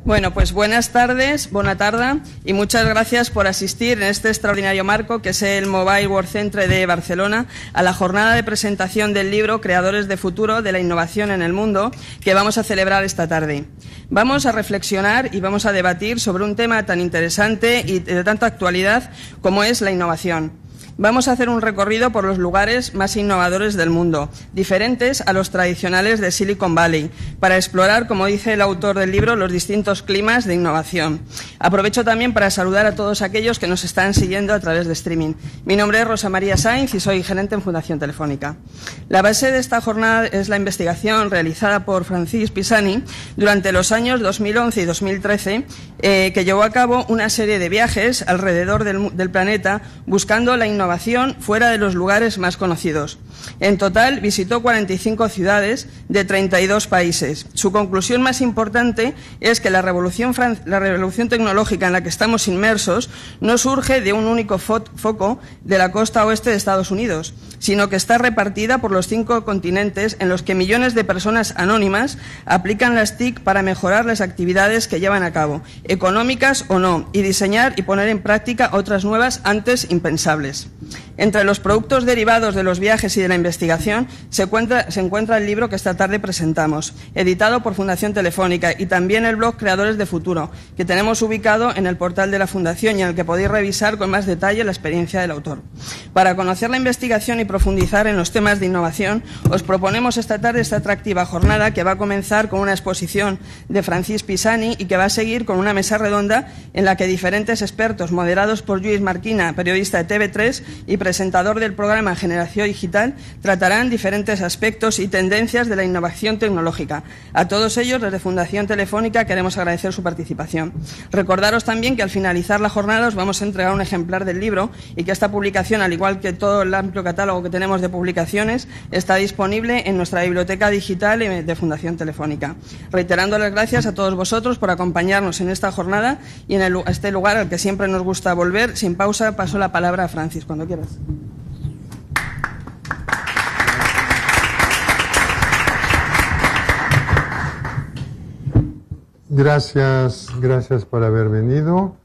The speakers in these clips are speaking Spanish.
Bueno, pues buenas tardes, bona tarda, y muchas gracias por asistir en este extraordinario marco que es el Mobile World Centre de Barcelona a la jornada de presentación del libro Creadores de Futuro de la Innovación en el Mundo que vamos a celebrar esta tarde. Vamos a reflexionar y vamos a debatir sobre un tema tan interesante y de tanta actualidad como es la innovación. Vamos a hacer un recorrido por los lugares más innovadores del mundo, diferentes a los tradicionales de Silicon Valley, para explorar, como dice el autor del libro, los distintos climas de innovación. Aprovecho también para saludar a todos aquellos que nos están siguiendo a través de streaming. Mi nombre es Rosa María Sainz y soy gerente en Fundación Telefónica. La base de esta jornada es la investigación realizada por Francis Pisani durante los años 2011 y 2013, que llevó a cabo una serie de viajes alrededor del planeta buscando la innovación fuera de los lugares más conocidos. En total visitó 45 ciudades de 32 países. Su conclusión más importante es que la revolución tecnológica en la que estamos inmersos no surge de un único foco de la costa oeste de Estados Unidos, sino que está repartida por los 5 continentes en los que millones de personas anónimas aplican las TIC para mejorar las actividades que llevan a cabo, económicas o no, y diseñar y poner en práctica otras nuevas antes impensables. Entre los productos derivados de los viajes y de la investigación se encuentra el libro que esta tarde presentamos, editado por Fundación Telefónica, y también el blog Creadores de Futuro, que tenemos ubicado en el portal de la Fundación y en el que podéis revisar con más detalle la experiencia del autor. Para conocer la investigación y profundizar en los temas de innovación, os proponemos esta tarde esta atractiva jornada que va a comenzar con una exposición de Francis Pisani y que va a seguir con una mesa redonda en la que diferentes expertos, moderados por Lluís Marquina, periodista de TV3 y presentador del programa Generación Digital, tratarán diferentes aspectos y tendencias de la innovación tecnológica. A todos ellos, desde Fundación Telefónica, queremos agradecer su participación. Recordaros también que al finalizar la jornada os vamos a entregar un ejemplar del libro y que esta publicación, al igual que todo el amplio catálogo que tenemos de publicaciones, está disponible en nuestra biblioteca digital de Fundación Telefónica. Reiterando las gracias a todos vosotros por acompañarnos en esta jornada y en este lugar al que siempre nos gusta volver. Sin pausa, paso la palabra a Francis, cuando quieras. Gracias por haber venido.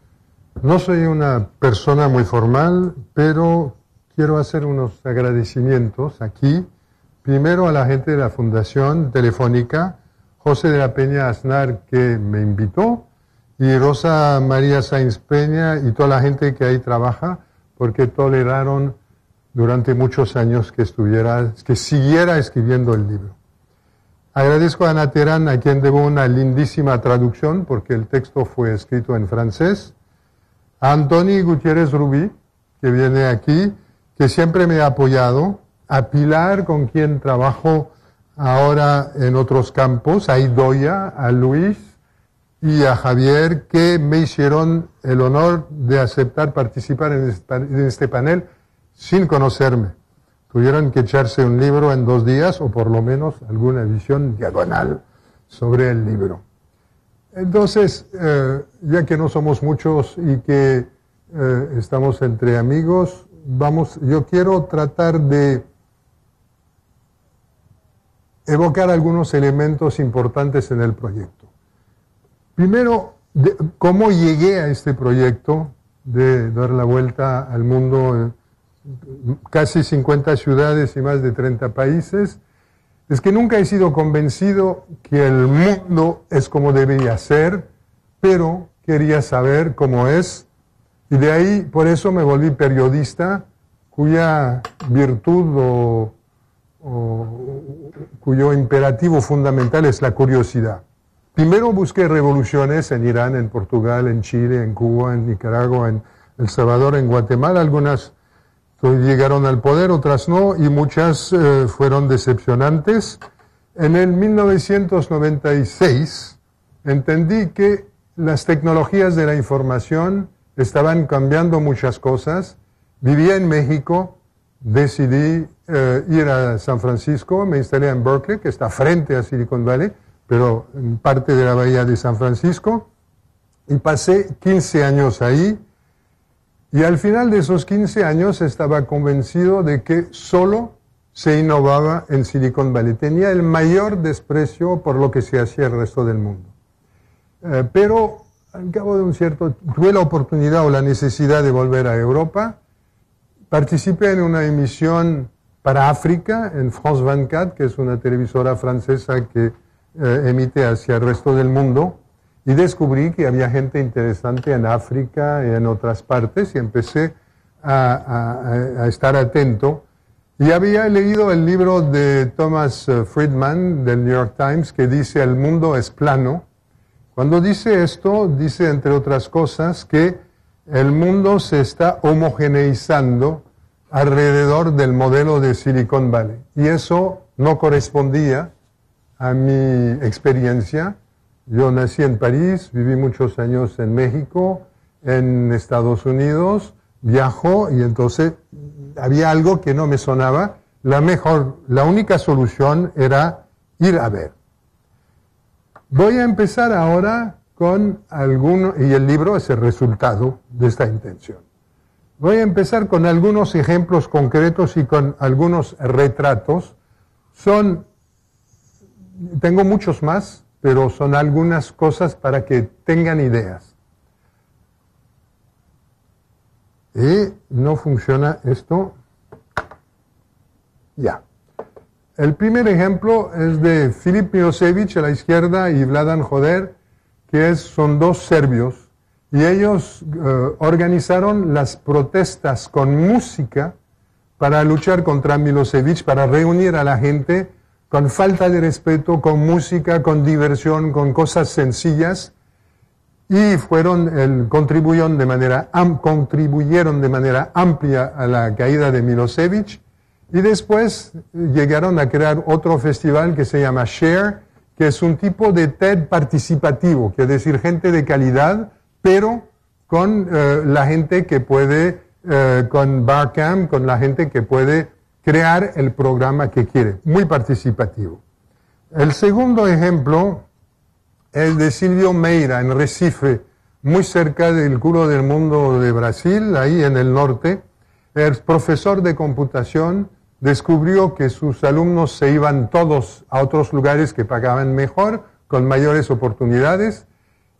No soy una persona muy formal, pero quiero hacer unos agradecimientos aquí. Primero a la gente de la Fundación Telefónica, José de la Peña Aznar, que me invitó, y Rosa María Sainz Peña y toda la gente que ahí trabaja, porque toleraron durante muchos años que siguiera escribiendo el libro. Agradezco a Ana Terán, a quien debo una lindísima traducción, porque el texto fue escrito en francés. A Antoni Gutiérrez Rubí, que viene aquí, que siempre me ha apoyado. A Pilar, con quien trabajo ahora en otros campos. A Idoia, a Luis y a Javier, que me hicieron el honor de aceptar participar en este panel sin conocerme. Tuvieron que echarse un libro en 2 días, o por lo menos alguna visión diagonal sobre el libro. Entonces, ya que no somos muchos y que estamos entre amigos, yo quiero tratar de evocar algunos elementos importantes en el proyecto. Primero, cómo llegué a este proyecto de dar la vuelta al mundo, casi 50 ciudades y más de 30 países. Es que nunca he sido convencido que el mundo es como debería ser, pero quería saber cómo es, y de ahí, por eso me volví periodista, cuya virtud cuyo imperativo fundamental es la curiosidad. Primero busqué revoluciones en Irán, en Portugal, en Chile, en Cuba, en Nicaragua, en El Salvador, en Guatemala. Algunas llegaron al poder, otras no, y muchas fueron decepcionantes. En el 1996 entendí que las tecnologías de la información estaban cambiando muchas cosas. Vivía en México, decidí ir a San Francisco, me instalé en Berkeley, que está frente a Silicon Valley, pero en parte de la bahía de San Francisco, y pasé 15 años ahí. Y al final de esos 15 años estaba convencido de que solo se innovaba en Silicon Valley. Tenía el mayor desprecio por lo que se hacía el resto del mundo. pero al cabo de un cierto, tuve la oportunidad o la necesidad de volver a Europa. Participé en una emisión para África en France 24, que es una televisora francesa que emite hacia el resto del mundo, y descubrí que había gente interesante en África y en otras partes, y empecé a estar atento. Y había leído el libro de Thomas Friedman del New York Times que dice el mundo es plano. Cuando dice esto, dice entre otras cosas que el mundo se está homogeneizando alrededor del modelo de Silicon Valley. Y eso no correspondía a mi experiencia. Yo nací en París, viví muchos años en México, en Estados Unidos, viajó y entonces había algo que no me sonaba. La única solución era ir a ver. Voy a empezar ahora con algunos, y el libro es el resultado de esta intención. Voy a empezar con algunos ejemplos concretos y con algunos retratos. Tengo muchos más, pero son algunas cosas para que tengan ideas. Y no funciona esto. Ya. El primer ejemplo es de Filip Milošević a la izquierda y Vladan Joder, que son dos serbios. Y ellos organizaron las protestas con música para luchar contra Milošević, para reunir a la gente con falta de respeto, con música, con diversión, con cosas sencillas. Y contribuyeron de manera amplia a la caída de Milošević. Y después llegaron a crear otro festival que se llama Share, que es un tipo de TED participativo, quiere decir gente de calidad, pero con la gente que puede, con Barcamp, con la gente que puede crear el programa que quiere, muy participativo. El segundo ejemplo es de Silvio Meira, en Recife, muy cerca del culo del mundo de Brasil, ahí en el norte. Es profesor de computación, descubrió que sus alumnos se iban todos a otros lugares que pagaban mejor, con mayores oportunidades,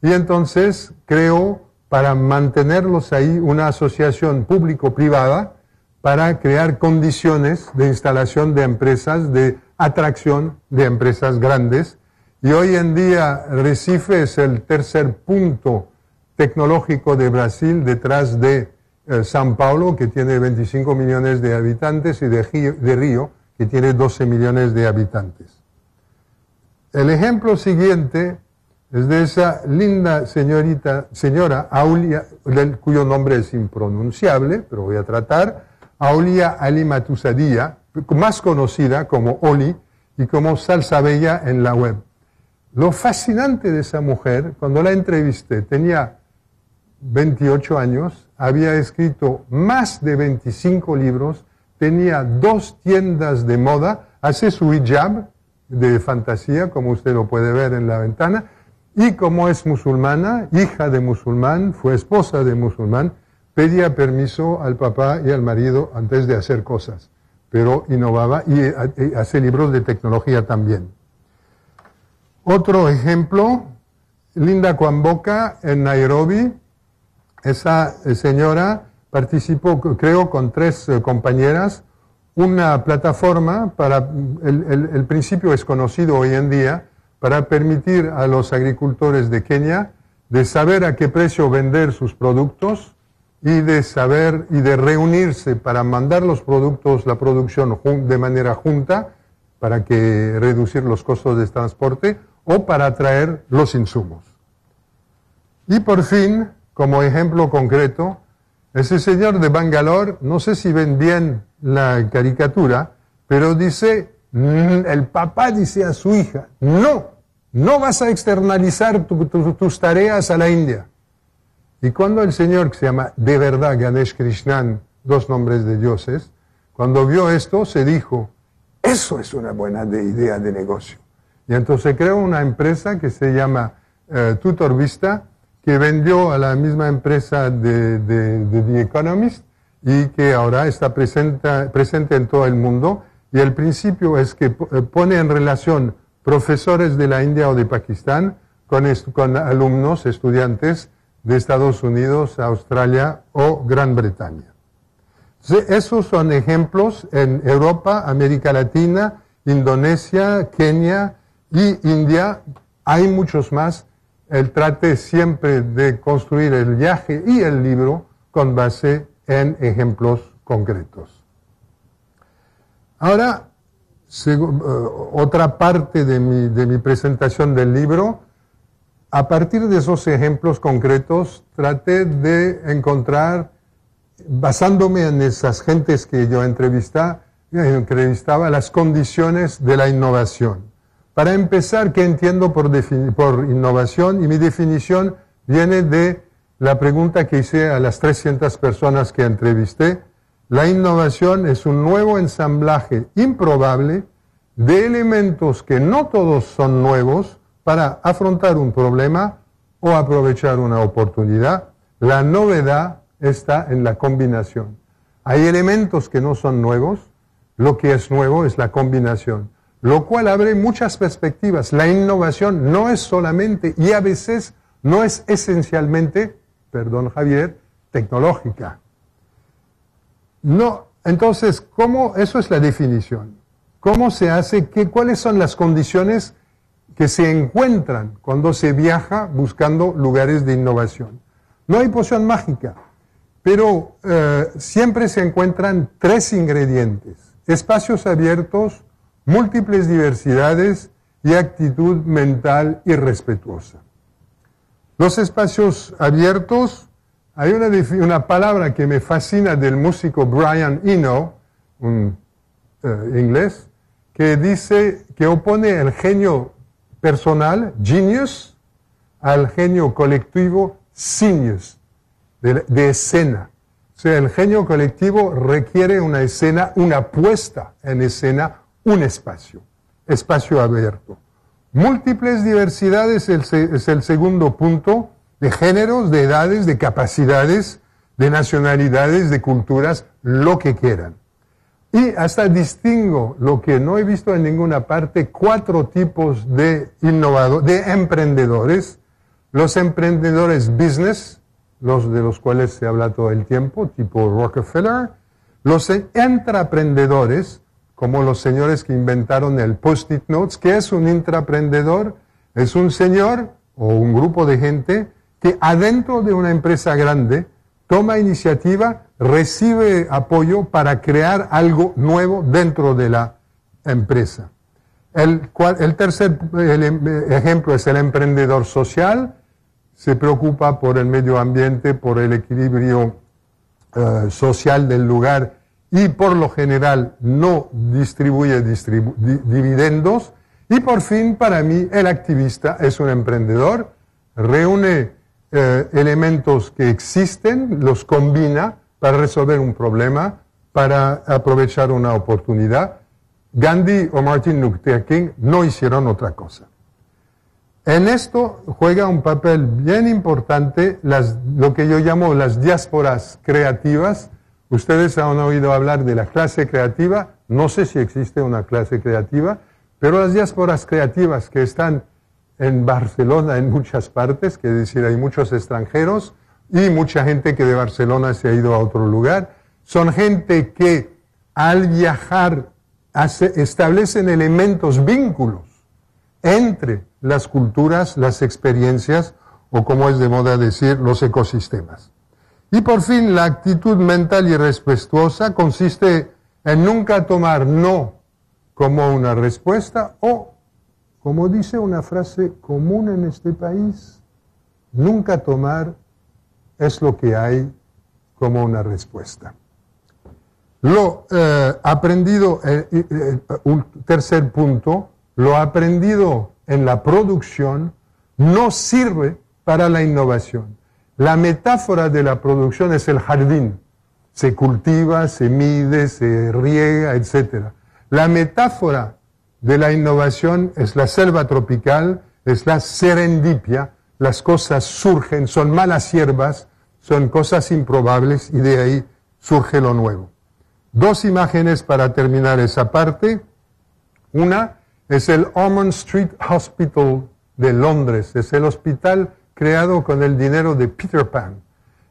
y entonces creó, para mantenerlos ahí, una asociación público-privada para crear condiciones de instalación de empresas, de atracción de empresas grandes. Y hoy en día Recife es el tercer punto tecnológico de Brasil, detrás de São Paulo, que tiene 25 millones de habitantes, y de Río, que tiene 12 millones de habitantes. El ejemplo siguiente es de esa linda señora Aulia, cuyo nombre es impronunciable, pero voy a tratar, Aulia Ali Matusadia, más conocida como Oli y como Salsa Bella en la web. Lo fascinante de esa mujer, cuando la entrevisté, tenía 28 años, había escrito más de 25 libros, tenía 2 tiendas de moda, hace su hijab de fantasía, como usted lo puede ver en la ventana, y como es musulmana, hija de musulmán, fue esposa de musulmán, pedía permiso al papá y al marido antes de hacer cosas, pero innovaba y hace libros de tecnología también. Otro ejemplo, Linda Kwamboka en Nairobi. Esa señora participó, creo, con 3 compañeras, una plataforma para, el principio es conocido hoy en día, para permitir a los agricultores de Kenia de saber a qué precio vender sus productos y de saber y de reunirse para mandar los productos, la producción de manera junta, para que reducir los costos de transporte o para traer los insumos. Y por fin, como ejemplo concreto, ese señor de Bangalore, no sé si ven bien la caricatura, pero dice, el papá dice a su hija, no vas a externalizar tus tareas a la India. Y cuando el señor, que se llama de verdad Ganesh Krishnan, 2 nombres de dioses, cuando vio esto se dijo, eso es una buena idea de negocio. Y entonces creó una empresa que se llama Tutorvista, que vendió a la misma empresa de The Economist y que ahora está presente en todo el mundo. Y el principio es que pone en relación profesores de la India o de Pakistán con alumnos, estudiantes de Estados Unidos, Australia o Gran Bretaña. Esos son ejemplos en Europa, América Latina, Indonesia, Kenia y India. Hay muchos más. El trate siempre de construir el viaje y el libro con base en ejemplos concretos. Ahora, otra parte de mi presentación del libro, a partir de esos ejemplos concretos, traté de encontrar, basándome en esas gentes que yo entrevistaba, las condiciones de la innovación. Para empezar, ¿qué entiendo por innovación? Y mi definición viene de la pregunta que hice a las 300 personas que entrevisté. La innovación es un nuevo ensamblaje improbable de elementos que no todos son nuevos para afrontar un problema o aprovechar una oportunidad. La novedad está en la combinación. Hay elementos que no son nuevos, lo que es nuevo es la combinación, lo cual abre muchas perspectivas. La innovación no es solamente y a veces no es esencialmente, perdón Javier, tecnológica. No, entonces, eso es la definición. ¿Cómo se hace? ¿Cuáles son las condiciones que se encuentran cuando se viaja buscando lugares de innovación? No hay poción mágica, pero siempre se encuentran 3 ingredientes: espacios abiertos, múltiples diversidades y actitud mental y respetuosa. Los espacios abiertos, hay una palabra que me fascina del músico Brian Eno, un inglés, que dice que opone el genio personal, genius, al genio colectivo, genius, de escena. O sea, el genio colectivo requiere una escena, una puesta en escena, un espacio abierto. Múltiples diversidades es el segundo punto, de géneros, de edades, de capacidades, de nacionalidades, de culturas, lo que quieran. Y hasta distingo lo que no he visto en ninguna parte, 4 tipos de emprendedores. Los emprendedores business, los de los cuales se habla todo el tiempo, tipo Rockefeller. Los intraprendedores, como los señores que inventaron el Post-it Notes. ¿Qué es un intraprendedor? Es un señor o un grupo de gente que adentro de una empresa grande toma iniciativa, recibe apoyo para crear algo nuevo dentro de la empresa. El tercer ejemplo es el emprendedor social. Se preocupa por el medio ambiente, por el equilibrio social del lugar y por lo general no distribuye dividendos. Y por fin, para mí, el activista es un emprendedor, reúne elementos que existen, los combina para resolver un problema, para aprovechar una oportunidad. Gandhi o Martin Luther King no hicieron otra cosa. En esto juega un papel bien importante lo que yo llamo las diásporas creativas. Ustedes han oído hablar de la clase creativa. No sé si existe una clase creativa, pero las diásporas creativas que están en Barcelona, en muchas partes, que es decir, hay muchos extranjeros y mucha gente que de Barcelona se ha ido a otro lugar, son gente que al viajar establecen elementos, vínculos entre las culturas, las experiencias o, como es de moda decir, los ecosistemas. Y por fin, la actitud mental y respetuosa consiste en nunca tomar no como una respuesta o, como dice una frase común en este país, nunca tomar es lo que hay como una respuesta. Lo aprendido, un tercer punto, lo aprendido en la producción no sirve para la innovación. La metáfora de la producción es el jardín. Se cultiva, se mide, se riega, etc. La metáfora de la innovación es la selva tropical, es la serendipia. Las cosas surgen, son malas hierbas, son cosas improbables y de ahí surge lo nuevo. 2 imágenes para terminar esa parte. Una es el Ormond Street Hospital de Londres. Es el hospital creado con el dinero de Peter Pan.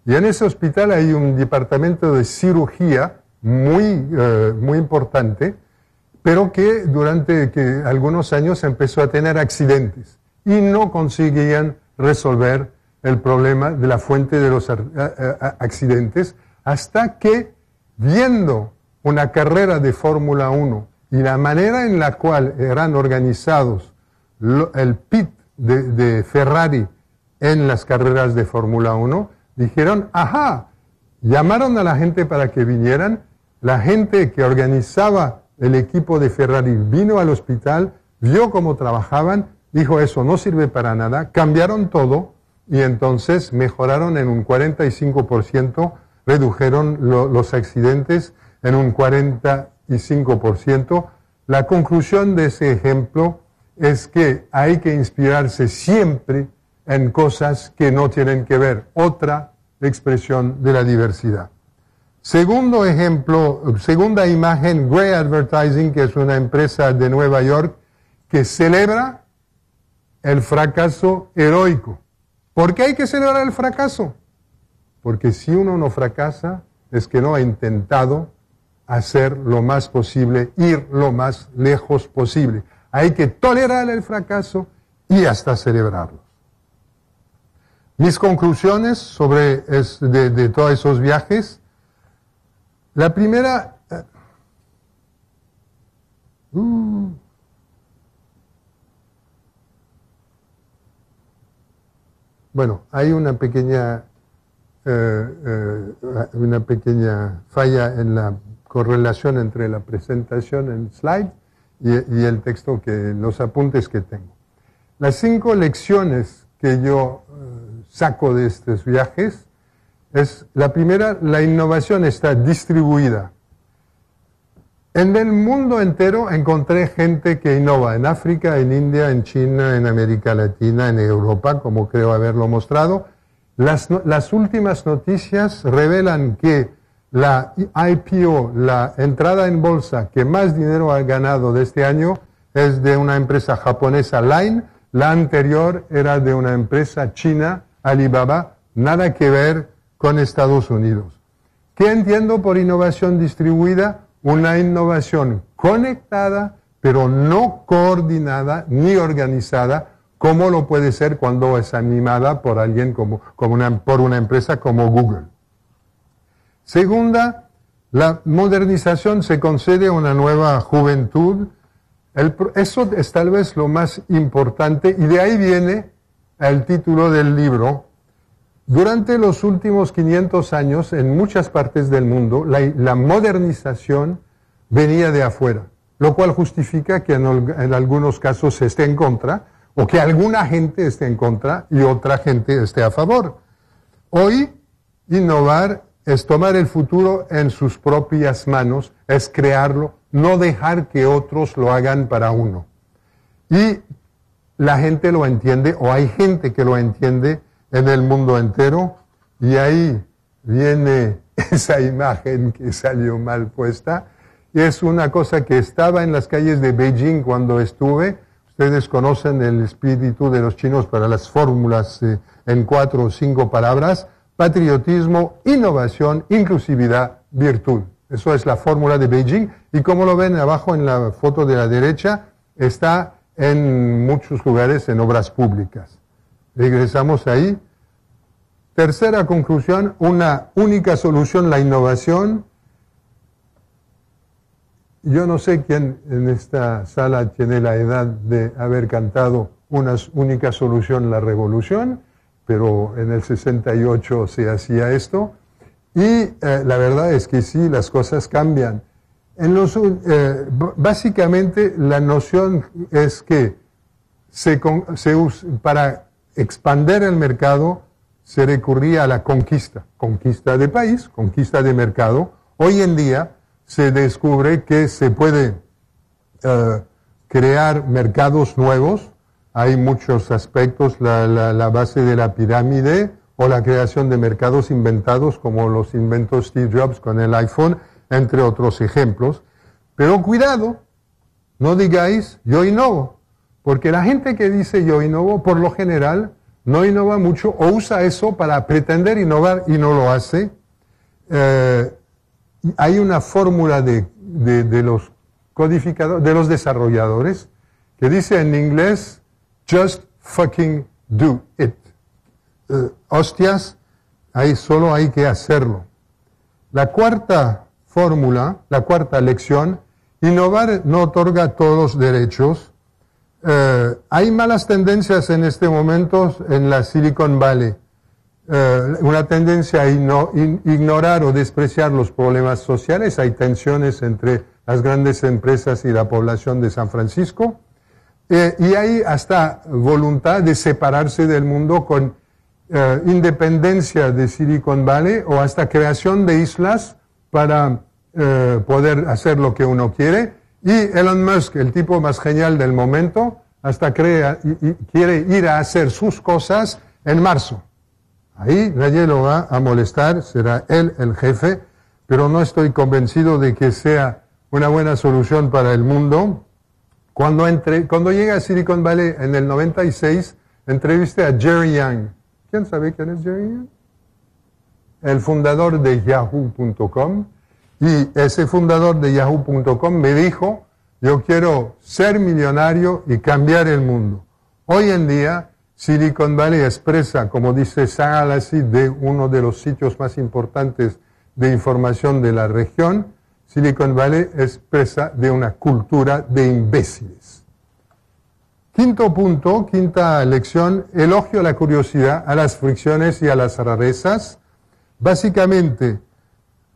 Y en ese hospital hay un departamento de cirugía muy importante, pero que durante algunos años empezó a tener accidentes y no conseguían resolver el problema de la fuente de los accidentes, hasta que, viendo una carrera de Fórmula 1 y la manera en la cual eran organizados el pit de Ferrari en las carreras de Fórmula 1, dijeron, ajá, llamaron a la gente para que vinieran, la gente que organizaba el equipo de Ferrari vino al hospital, vio cómo trabajaban, dijo, eso no sirve para nada, cambiaron todo y entonces mejoraron en un 45%, redujeron los accidentes en un 45%. La conclusión de ese ejemplo es que hay que inspirarse siempre en cosas que no tienen que ver. Otra expresión de la diversidad. Segundo ejemplo, segunda imagen, Grey Advertising, que es una empresa de Nueva York que celebra el fracaso heroico. ¿Por qué hay que celebrar el fracaso? Porque si uno no fracasa, es que no ha intentado hacer lo más posible, ir lo más lejos posible. Hay que tolerar el fracaso y hasta celebrarlo. Mis conclusiones sobre de todos esos viajes. La primera... Bueno, hay una pequeña falla en la correlación entre la presentación en slide y el texto, los apuntes que tengo. Las 5 lecciones que yo saco de estos viajes es, la primera, la innovación está distribuida. En el mundo entero encontré gente que innova, en África, en India, en China, en América Latina, en Europa, como creo haberlo mostrado. Las últimas noticias revelan que la IPO, la entrada en bolsa que más dinero ha ganado de este año, es de una empresa japonesa, Line. La anterior era de una empresa china, Alibaba, nada que ver con Estados Unidos. ¿Qué entiendo por innovación distribuida? Una innovación conectada, pero no coordinada ni organizada, como lo puede ser cuando es animada por alguien por una empresa como Google. Segunda, la modernización se concede a una nueva juventud. Eso es tal vez lo más importante, y de ahí viene el título del libro. Durante los últimos 500 años, en muchas partes del mundo, la modernización venía de afuera, lo cual justifica que en algunos casos se esté en contra, o que alguna gente esté en contra y otra gente esté a favor. Hoy, innovar es tomar el futuro en sus propias manos, es crearlo, no dejar que otros lo hagan para uno. Y la gente lo entiende, o hay gente que lo entiende en el mundo entero, y ahí viene esa imagen que salió mal puesta. Y es una cosa que estaba en las calles de Beijing cuando estuve. Ustedes conocen el espíritu de los chinos para las fórmulas en 4 o 5 palabras: patriotismo, innovación, inclusividad, virtud. Eso es la fórmula de Beijing, y como lo ven abajo en la foto de la derecha, está en muchos lugares en obras públicas. Regresamos ahí. Tercera conclusión, una única solución, la innovación. Yo no sé quién en esta sala tiene la edad de haber cantado una única solución, la revolución, pero en el 68 se hacía esto, y la verdad es que sí, las cosas cambian. Básicamente la noción es que para expandir el mercado se recurría a la conquista de país, conquista de mercado. Hoy en día se descubre que se puede crear mercados nuevos. Hay muchos aspectos, la base de la pirámide, o la creación de mercados inventados, como los inventos Steve Jobs con el iPhone, entre otros ejemplos. Pero cuidado, no digáis, yo innovo, Porque la gente que dice yo innovo, por lo general, no innova mucho o usa eso para pretender innovar y no lo hace. Hay una fórmula de los codificadores, de los desarrolladores, que dice en inglés, just fucking do it. Hostias, ahí solo hay que hacerlo. La cuarta fórmula, la cuarta lección, innovar no otorga todos los derechos. Hay malas tendencias en este momento en la Silicon Valley. Una tendencia a ignorar o despreciar los problemas sociales. Hay tensiones entre las grandes empresas y la población de San Francisco. Y hay hasta voluntad de separarse del mundo con independencia de Silicon Valley o hasta creación de islas para poder hacer lo que uno quiere. Y Elon Musk, el tipo más genial del momento, hasta quiere ir a hacer sus cosas en marzo. Ahí nadie lo va a molestar, será él el jefe, pero no estoy convencido de que sea una buena solución para el mundo. Cuando llegué a Silicon Valley en el 96, entrevisté a Jerry Yang. ¿Quién sabe quién es Jerry Yang? El fundador de Yahoo.com. Y ese fundador de Yahoo.com me dijo, yo quiero ser millonario y cambiar el mundo. Hoy en día, Silicon Valley expresa, como dice Sagalasi, de uno de los sitios más importantes de información de la región, Silicon Valley expresa de una cultura de imbéciles. Quinto punto, quinta lección, elogio a la curiosidad, a las fricciones y a las rarezas. Básicamente,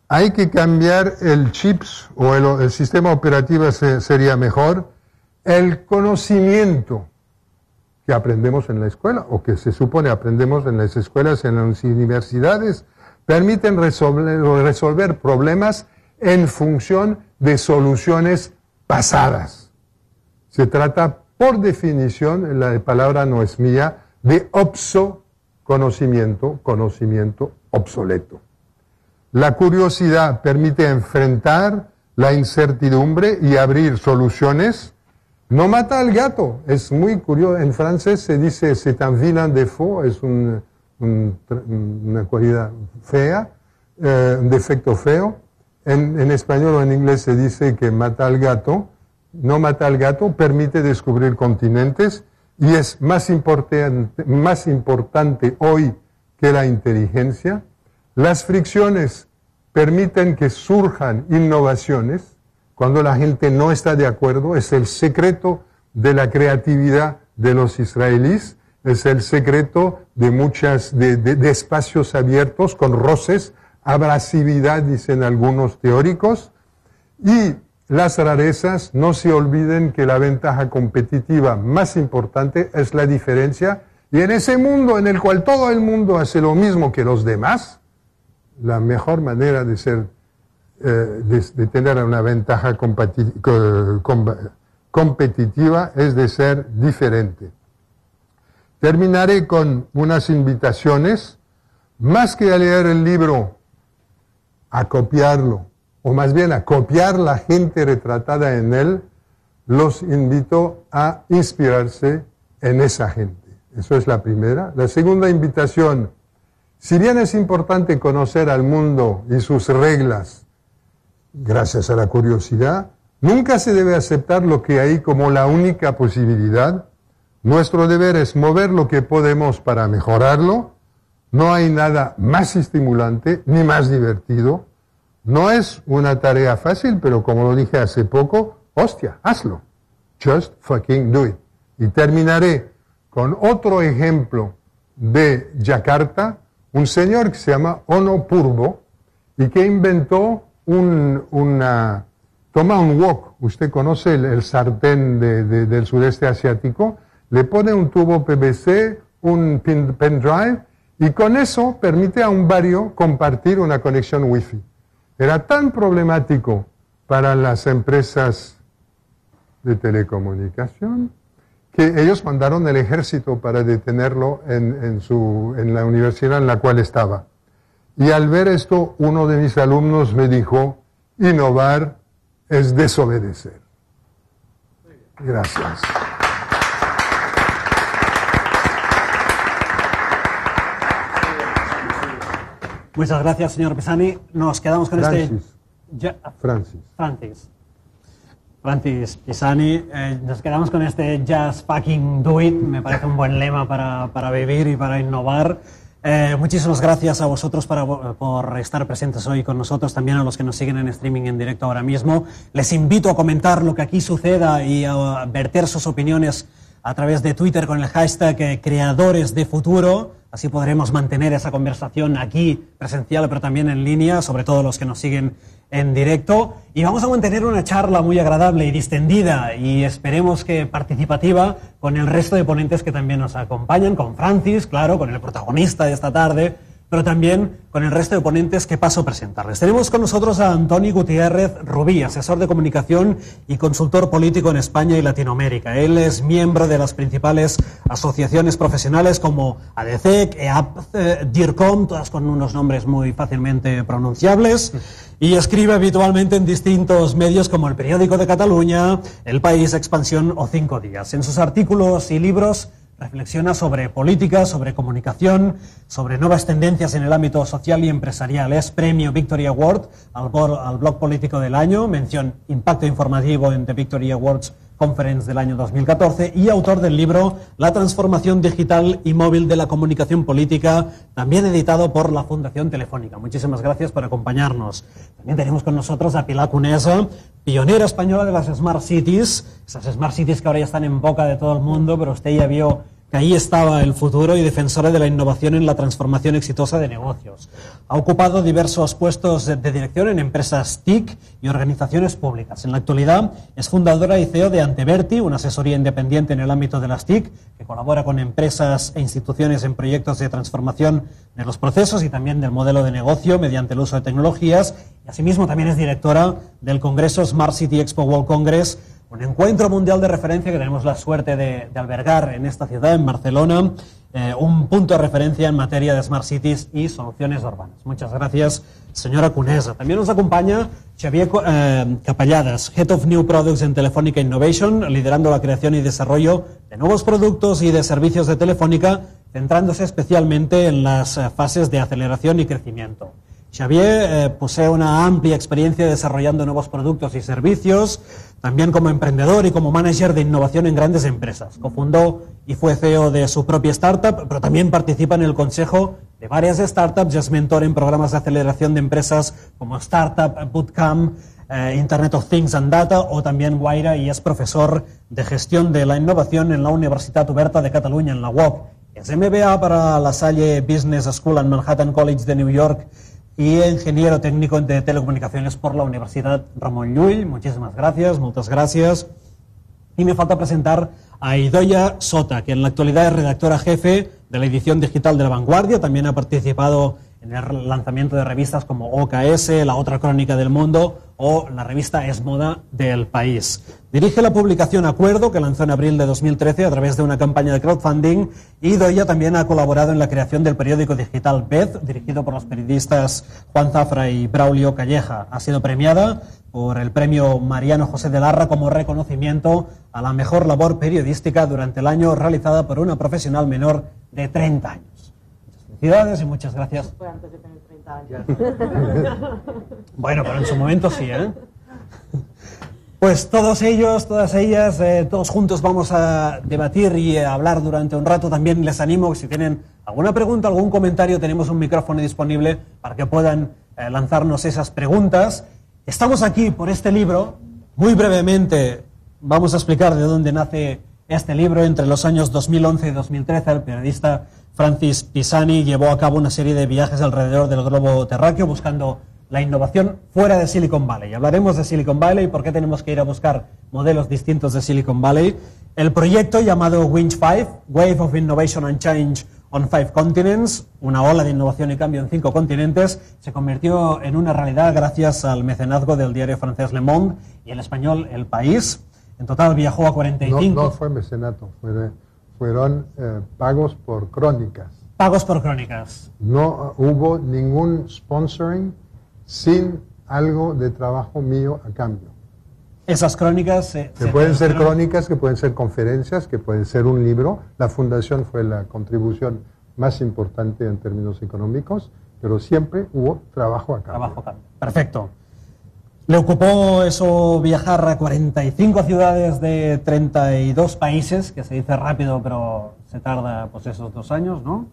hay que cambiar el chips o el sistema operativo sería mejor. El conocimiento que aprendemos en la escuela o que se supone aprendemos en las escuelas, en las universidades, permiten resolver problemas en función de soluciones pasadas. Se trata, por definición, la palabra no es mía, de conocimiento obsoleto. La curiosidad permite enfrentar la incertidumbre y abrir soluciones. No mata al gato. Es muy curioso. En francés se dice c'est un vilain défaut, es una cualidad fea, un defecto feo. En español o en inglés se dice que mata al gato. No mata al gato, permite descubrir continentes y es más importante hoy que la inteligencia. Las fricciones permiten que surjan innovaciones cuando la gente no está de acuerdo. Es el secreto de la creatividad de los israelíes, es el secreto de espacios abiertos con roces, abrasividad, dicen algunos teóricos. Y las rarezas, no se olviden que la ventaja competitiva más importante es la diferencia. Y en ese mundo en el cual todo el mundo hace lo mismo que los demás, la mejor manera de tener una ventaja competitiva es de ser diferente. Terminaré con unas invitaciones, más que a leer el libro, a copiarlo, o más bien a copiar la gente retratada en él, los invito a inspirarse en esa gente. Eso es la primera. La segunda invitación, si bien es importante conocer al mundo y sus reglas, gracias a la curiosidad, nunca se debe aceptar lo que hay como la única posibilidad. Nuestro deber es mover lo que podemos para mejorarlo. No hay nada más estimulante ni más divertido. No es una tarea fácil, pero como lo dije hace poco, hostia, hazlo. Just fucking do it. Y terminaré con otro ejemplo de Yakarta, un señor que se llama Ono Purbo y que inventó toma un wok. Usted conoce el sartén del sudeste asiático, le pone un tubo PVC, un pendrive y con eso permite a un barrio compartir una conexión wifi. Era tan problemático para las empresas de telecomunicación que ellos mandaron el ejército para detenerlo en la universidad en la cual estaba. Y al ver esto, uno de mis alumnos me dijo, innovar es desobedecer. Gracias. Muchas gracias, señor Pisani. Nos quedamos con Francis Pisani, nos quedamos con este Just Fucking Do It. Me parece un buen lema para vivir y para innovar. Muchísimas gracias a vosotros por estar presentes hoy con nosotros, también a los que nos siguen en streaming en directo ahora mismo. Les invito a comentar lo que aquí suceda y a verter sus opiniones a través de Twitter con el hashtag Creadores de Futuro. Así podremos mantener esa conversación aquí presencial, pero también en línea, sobre todo los que nos siguen en directo. Y vamos a mantener una charla muy agradable y distendida y esperemos que participativa con el resto de ponentes que también nos acompañan, con Francis, claro, con el protagonista de esta tarde, pero también con el resto de ponentes que paso a presentarles. Tenemos con nosotros a Antoni Gutiérrez Rubí, asesor de comunicación y consultor político en España y Latinoamérica. Él es miembro de las principales asociaciones profesionales como ADCEC, EAP, DIRCOM, todas con unos nombres muy fácilmente pronunciables, y escribe habitualmente en distintos medios como El Periódico de Cataluña, El País, Expansión o 5 Días. En sus artículos y libros reflexiona sobre política, sobre comunicación, sobre nuevas tendencias en el ámbito social y empresarial. Es premio Victory Award al blog político del año, mención impacto informativo en The Victory Awards Conference del año 2014 y autor del libro La transformación digital y móvil de la comunicación política, también editado por la Fundación Telefónica. Muchísimas gracias por acompañarnos. También tenemos con nosotros a Pilar Conesa, pionera española de las Smart Cities, esas Smart Cities que ahora ya están en boca de todo el mundo, pero usted ya vio que ahí estaba el futuro, y defensora de la innovación en la transformación exitosa de negocios. Ha ocupado diversos puestos de dirección en empresas TIC y organizaciones públicas. En la actualidad es fundadora y CEO de Anteverti, una asesoría independiente en el ámbito de las TIC, que colabora con empresas e instituciones en proyectos de transformación de los procesos y también del modelo de negocio mediante el uso de tecnologías. Y asimismo también es directora del Congreso Smart City Expo World Congress, un encuentro mundial de referencia que tenemos la suerte de albergar en esta ciudad, en Barcelona, un punto de referencia en materia de Smart Cities y soluciones urbanas. Muchas gracias, señora Conesa. También nos acompaña Xavier Capalladas, Head of New Products en Telefónica Innovation, liderando la creación y desarrollo de nuevos productos y de servicios de Telefónica, centrándose especialmente en las fases de aceleración y crecimiento. Xavier posee una amplia experiencia desarrollando nuevos productos y servicios, también como emprendedor y como manager de innovación en grandes empresas. Cofundó y fue CEO de su propia startup, pero también participa en el consejo de varias startups y es mentor en programas de aceleración de empresas como Startup Bootcamp, Internet of Things and Data o también Guaira, y es profesor de gestión de la innovación en la Universitat Oberta de Cataluña, en la UOC. Es MBA para la Salle Business School and Manhattan College de New York y ingeniero técnico de telecomunicaciones por la Universidad Ramon Llull. Muchísimas gracias, muchas gracias. Y me falta presentar a Idoia Sota, que en la actualidad es redactora jefe de la edición digital de La Vanguardia. También ha participado en el lanzamiento de revistas como OKS, La Otra Crónica del Mundo o la revista Es Moda del País. Dirige la publicación Acuerdo, que lanzó en abril de 2013 a través de una campaña de crowdfunding, y Idoia también ha colaborado en la creación del periódico digital BEZ, dirigido por los periodistas Juan Zafra y Braulio Calleja. Ha sido premiada por el premio Mariano José de Larra como reconocimiento a la mejor labor periodística durante el año realizada por una profesional menor de 30 años. Felicidades y muchas gracias. Fue antes de tener 30 años. Bueno, pero en su momento sí, ¿eh? Pues todos ellos, todas ellas, todos juntos vamos a debatir y a hablar durante un rato. También les animo que si tienen alguna pregunta, algún comentario, tenemos un micrófono disponible para que puedan lanzarnos esas preguntas. Estamos aquí por este libro. Muy brevemente vamos a explicar de dónde nace este libro. Entre los años 2011 y 2013, el periodista Francis Pisani llevó a cabo una serie de viajes alrededor del globo terráqueo buscando la innovación fuera de Silicon Valley. Hablaremos de Silicon Valley y por qué tenemos que ir a buscar modelos distintos de Silicon Valley. El proyecto llamado Winch 5, Wave of Innovation and Change on 5 Continents, una ola de innovación y cambio en 5 continentes, se convirtió en una realidad gracias al mecenazgo del diario francés Le Monde y el español El País. En total viajó a 45... No fue mecenato, fueron pagos por crónicas. Pagos por crónicas. No hubo ningún sponsoring sin algo de trabajo mío a cambio. Esas crónicas... que pueden ser crónicas, que pueden ser conferencias, que pueden ser un libro. La fundación fue la contribución más importante en términos económicos. pero siempre hubo trabajo acá. Trabajo acá. Perfecto. Le ocupó eso viajar a 45 ciudades de 32 países, que se dice rápido, pero se tarda pues esos 2 años, ¿no?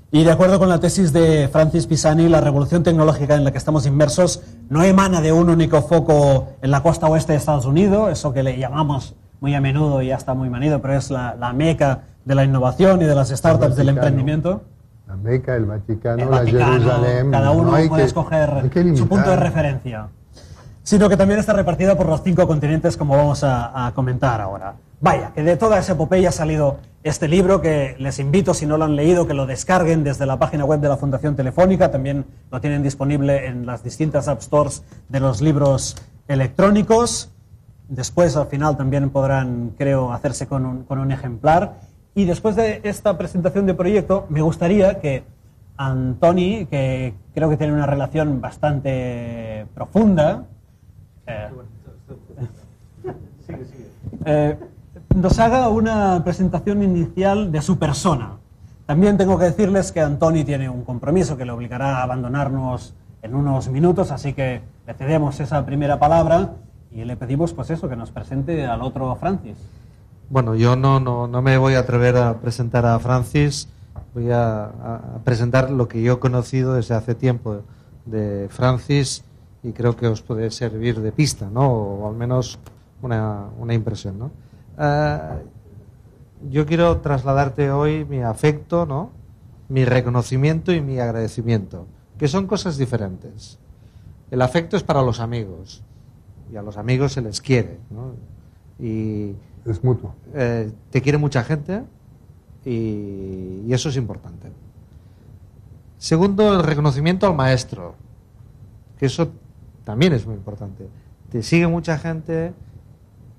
Y de acuerdo con la tesis de Francis Pisani, la revolución tecnológica en la que estamos inmersos no emana de un único foco en la costa oeste de Estados Unidos, eso que le llamamos muy a menudo y ya está muy manido, pero es la meca de la innovación y de las startups del emprendimiento. La Meca, el Vaticano, La Jerusalén. cada uno no puede escoger su punto de referencia. Sino que también está repartida por los 5 continentes, como vamos a comentar ahora. Vaya, que de toda esa epopeya ha salido este libro, que les invito, si no lo han leído, que lo descarguen desde la página web de la Fundación Telefónica. También lo tienen disponible en las distintas App Stores de los libros electrónicos. Después, al final, también podrán, creo, hacerse con un ejemplar. Y después de esta presentación de proyecto, me gustaría que Antoni, que creo que tiene una relación bastante profunda, nos haga una presentación inicial de su persona. También tengo que decirles que Antoni tiene un compromiso que le obligará a abandonarnos en unos minutos, así que le cedemos esa primera palabra y le pedimos pues eso, que nos presente al otro Francis. Bueno, yo no me voy a atrever a presentar a Francis, voy a presentar lo que yo he conocido desde hace tiempo de Francis y creo que os puede servir de pista, ¿no? O al menos una impresión, ¿no? Yo quiero trasladarte hoy mi afecto, ¿no? Mi reconocimiento y mi agradecimiento, que son cosas diferentes. El afecto es para los amigos y a los amigos se les quiere, ¿no? Y es mutuo. Te quiere mucha gente y eso es importante. Segundo, el reconocimiento al maestro, que eso también es muy importante. Te sigue mucha gente,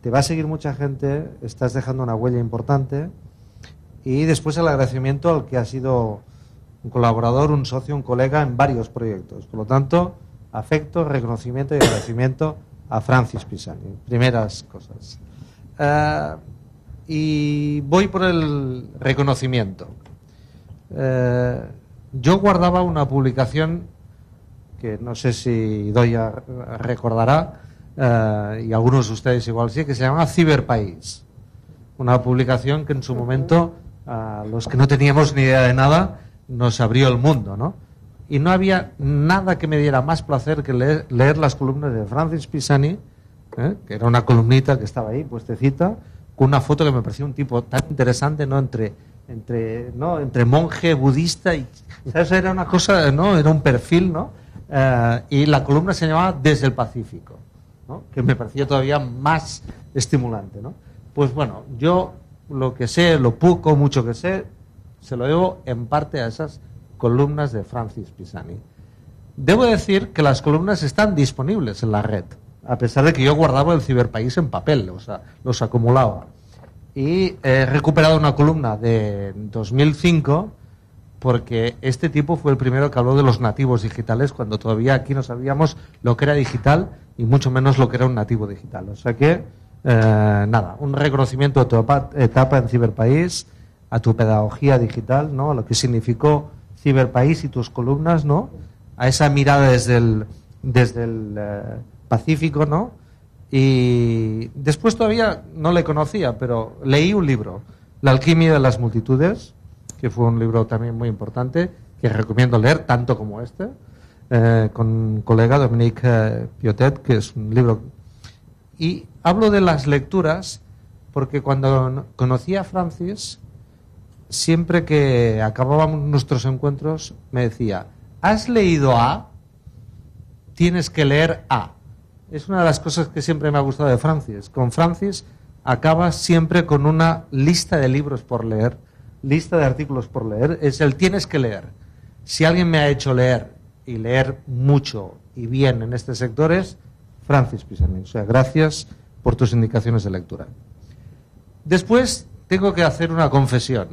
te va a seguir mucha gente, estás dejando una huella importante. Y después el agradecimiento al que ha sido un colaborador, un socio, un colega en varios proyectos. Por lo tanto, afecto, reconocimiento y agradecimiento a Francis Pisani. Primeras cosas. Y voy por el reconocimiento. Yo guardaba una publicación que no sé si Idoia recordará, y algunos de ustedes igual sí, que se llama Ciberpaís. Una publicación que en su momento, a los que no teníamos ni idea de nada, nos abrió el mundo, ¿no? Y no había nada que me diera más placer que leer las columnas de Francis Pisani, que era una columnita que estaba ahí, puestecita, con una foto que me parecía un tipo tan interesante, ¿no? Entre monje budista y, ¿sabes? Era una cosa, ¿no? Era un perfil, ¿no? Y la columna se llamaba Desde el Pacífico, ¿no? Que me parecía todavía más estimulante, ¿no? Pues bueno, yo lo que sé, lo poco, mucho que sé, se lo debo en parte a esas columnas de Francis Pisani. Debo decir que las columnas están disponibles en la red, a pesar de que yo guardaba el Ciberpaís en papel, o sea, los acumulaba. Y he recuperado una columna de 2005 porque este tipo fue el primero que habló de los nativos digitales cuando todavía aquí no sabíamos lo que era digital y mucho menos lo que era un nativo digital. O sea que, nada, un reconocimiento a tu etapa en Ciberpaís, a tu pedagogía digital, ¿no? A lo que significó Ciberpaís y tus columnas, ¿no? A esa mirada desde el Pacífico, ¿no? Y después todavía no le conocía, pero leí un libro, La alquimia de las multitudes, que fue un libro también muy importante, que recomiendo leer, tanto como este, con un colega, Dominique Piotet, que es un libro. Y hablo de las lecturas porque cuando conocí a Francis, siempre que acabábamos nuestros encuentros, me decía, ¿has leído A? Tienes que leer A. Es una de las cosas que siempre me ha gustado de Francis. Con Francis acabas siempre con una lista de libros por leer, lista de artículos por leer. Es el tienes que leer. Si alguien me ha hecho leer y leer mucho y bien en este sector es Francis Pisani. O sea, gracias por tus indicaciones de lectura. Después tengo que hacer una confesión.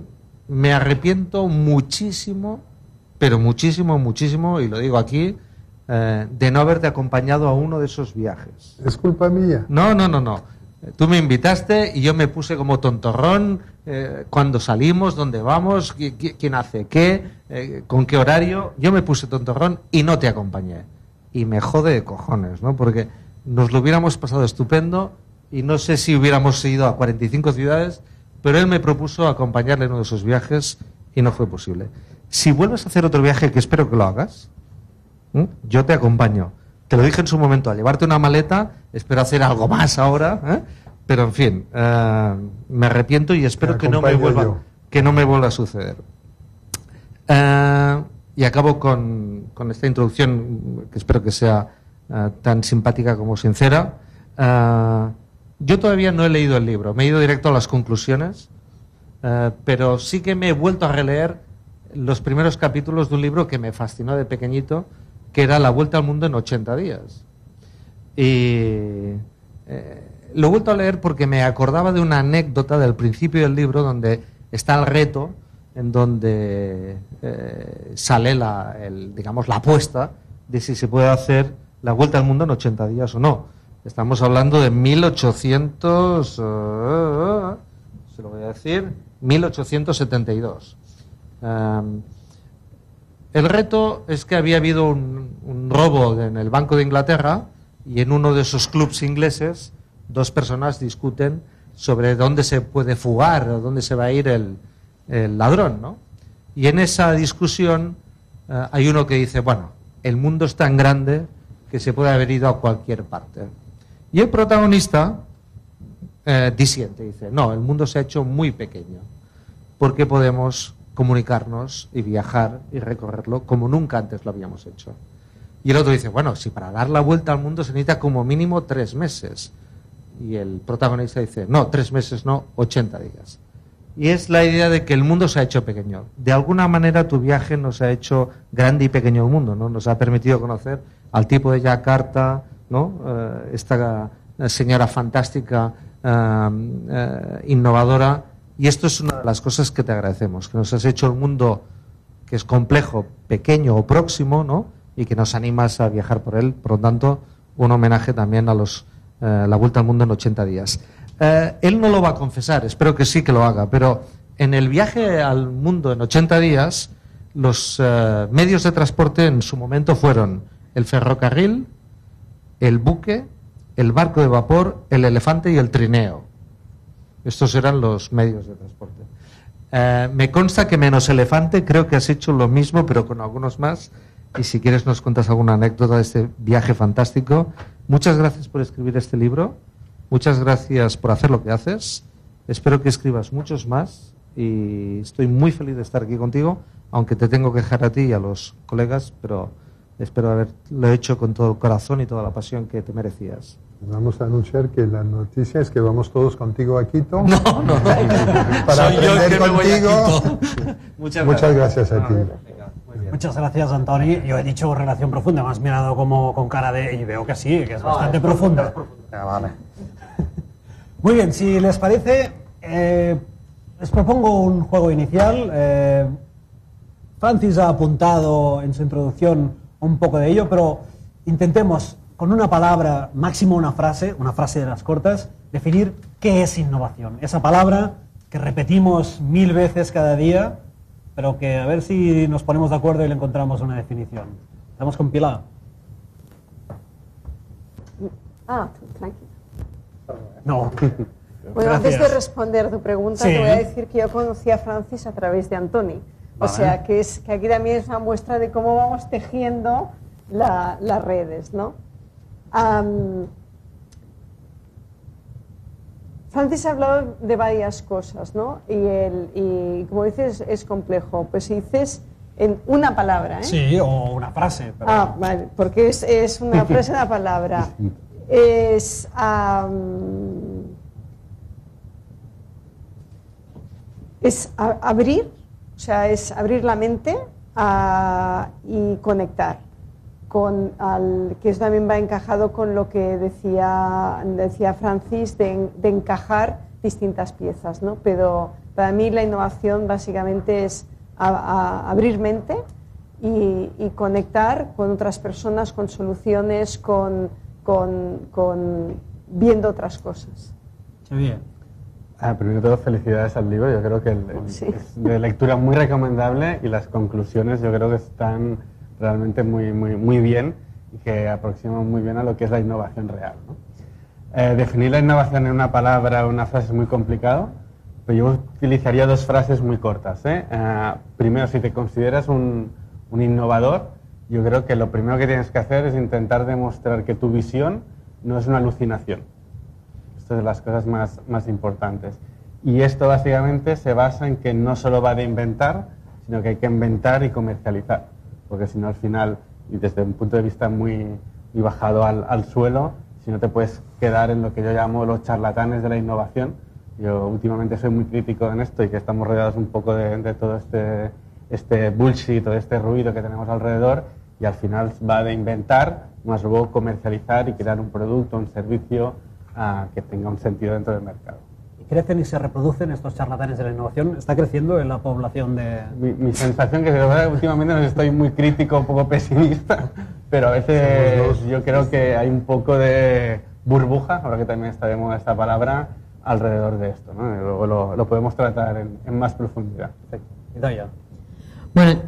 Me arrepiento muchísimo, pero muchísimo, muchísimo, y lo digo aquí, de no haberte acompañado a uno de esos viajes. ¿Es culpa mía? No. Tú me invitaste y yo me puse como tontorrón cuando salimos, dónde vamos, quién hace qué, con qué horario. Yo me puse tontorrón y no te acompañé. Y me jode de cojones, ¿no? Porque nos lo hubiéramos pasado estupendo y no sé si hubiéramos ido a 45 ciudades, pero él me propuso acompañarle en uno de sus viajes y no fue posible. Si vuelves a hacer otro viaje, que espero que lo hagas, yo te acompaño. Te lo dije en su momento, a llevarte una maleta, espero hacer algo más ahora, pero en fin, me arrepiento y espero que no me vuelva a suceder. Y acabo con esta introducción, que espero que sea tan simpática como sincera. Yo todavía no he leído el libro, me he ido directo a las conclusiones, pero sí que me he vuelto a releer los primeros capítulos de un libro que me fascinó de pequeñito, que era La Vuelta al Mundo en 80 días. Y lo he vuelto a leer porque me acordaba de una anécdota del principio del libro donde está el reto, en donde sale la apuesta de si se puede hacer la Vuelta al Mundo en 80 días o no. Estamos hablando de 1872. El reto es que había habido un robo en el Banco de Inglaterra y en uno de esos clubs ingleses dos personas discuten sobre dónde se puede fugar o dónde se va a ir el ladrón, ¿no? Y en esa discusión hay uno que dice, bueno, el mundo es tan grande que se puede haber ido a cualquier parte. Y el protagonista disiente, dice, no, el mundo se ha hecho muy pequeño porque podemos comunicarnos y viajar y recorrerlo como nunca antes lo habíamos hecho. Y el otro dice, bueno, si para dar la vuelta al mundo se necesita como mínimo 3 meses. Y el protagonista dice, no, 3 meses no, 80 días. Y es la idea de que el mundo se ha hecho pequeño. De alguna manera tu viaje nos ha hecho grande y pequeño el mundo, ¿no? Nos ha permitido conocer al tipo de Yakarta, ¿no? Esta señora fantástica, innovadora. Y esto es una de las cosas que te agradecemos, que nos has hecho el mundo que es complejo, pequeño o próximo, ¿no? Y que nos animas a viajar por él. Por lo tanto, un homenaje también a la Vuelta al Mundo en 80 días. Él no lo va a confesar, espero que sí que lo haga, pero en el viaje al mundo en 80 días, los medios de transporte en su momento fueron el ferrocarril, el buque, el barco de vapor, el elefante y el trineo. Estos eran los medios de transporte. Me consta que menos elefante creo que has hecho lo mismo, pero con algunos más. Y si quieres nos cuentas alguna anécdota de este viaje fantástico. Muchas gracias por escribir este libro. Muchas gracias por hacer lo que haces. Espero que escribas muchos más. Y estoy muy feliz de estar aquí contigo, aunque te tengo que dejar a ti y a los colegas, pero espero haberlo hecho con todo el corazón y toda la pasión que te merecías. Vamos a anunciar que la noticia es que vamos todos contigo a Quito. No. Para Soy yo el que me voy a contigo. Quito. Muchas gracias a ti. Muchas gracias, Antoni. Yo he dicho relación profunda, me has mirado como con cara de... Y veo que sí, que es bastante profunda. Vale. Muy bien, si les parece, les propongo un juego inicial. Francis ha apuntado en su introducción un poco de ello, pero intentemos con una palabra, máximo una frase de las cortas, definir qué es innovación. Esa palabra que repetimos 1000 veces cada día, pero que a ver si nos ponemos de acuerdo y le encontramos una definición. Estamos con Pilar. Tranquilo. No. Bueno, Gracias. antes de responder tu pregunta, Sí. te voy a decir que yo conocí a Francis a través de Antoni. O sea, que aquí también es una muestra de cómo vamos tejiendo las redes, ¿no? Francis ha hablado de varias cosas, ¿no? Y como dices, es complejo. Pues si dices en una palabra, ¿eh? Sí, o una frase. Pero... Vale, porque es una frase, una palabra. Es abrir, o sea, es abrir la mente y conectar. Que eso también va encajado con lo que decía Francis de encajar distintas piezas, ¿no? Pero para mí la innovación básicamente es abrir mente y conectar con otras personas, con soluciones, con viendo otras cosas. Xavier. Primero de todo, felicidades al libro. Yo creo que Sí. es de lectura muy recomendable y las conclusiones yo creo que están realmente muy bien y que aproximan muy bien a lo que es la innovación real, ¿no? Definir la innovación en una palabra o una frase es muy complicado, pero yo utilizaría dos frases muy cortas, ¿eh? Primero, si te consideras un innovador, yo creo que lo primero que tienes que hacer es intentar demostrar que tu visión no es una alucinación. Esto es de las cosas más importantes. Y esto básicamente se basa en que no solo va de inventar, sino que hay que inventar y comercializar. Porque si no, al final, y desde un punto de vista muy bajado al suelo, si no te puedes quedar en lo que yo llamo los charlatanes de la innovación. Yo últimamente soy muy crítico en esto y que estamos rodeados un poco de todo este bullshit, todo este ruido que tenemos alrededor, y al final va de inventar, más luego comercializar y crear un producto, un servicio que tenga un sentido dentro del mercado. ¿Y crecen y se reproducen estos charlatanes de la innovación? ¿Está creciendo en la población de...? Mi sensación que últimamente no estoy muy crítico, un poco pesimista, pero a veces yo creo que hay un poco de burbuja, ahora que también está de moda esta palabra, alrededor de esto, ¿no? Y luego lo podemos tratar en más profundidad. Idoia. Bueno,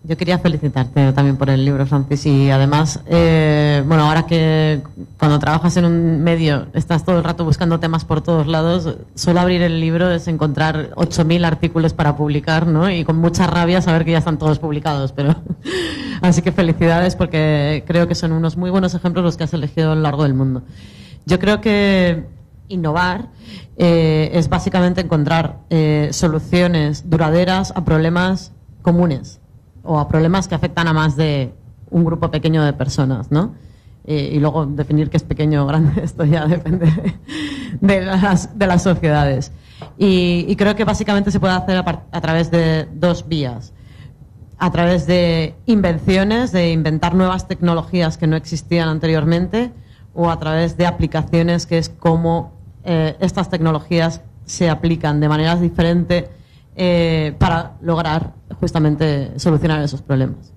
yo quería felicitarte también por el libro, Francis, y además, bueno, ahora que cuando trabajas en un medio estás todo el rato buscando temas por todos lados, solo abrir el libro es encontrar 8.000 artículos para publicar, ¿no? Y con mucha rabia saber que ya están todos publicados, pero así que felicidades, porque creo que son unos muy buenos ejemplos los que has elegido a lo largo del mundo. Yo creo que innovar es básicamente encontrar soluciones duraderas a problemas comunes o a problemas que afectan a más de un grupo pequeño de personas, ¿no? Y luego definir qué es pequeño o grande, esto ya depende de las sociedades. Y creo que básicamente se puede hacer a través de dos vías. A través de invenciones, de inventar nuevas tecnologías que no existían anteriormente, o a través de aplicaciones, que es cómo estas tecnologías se aplican de manera diferente para lograr justamente solucionar esos problemas.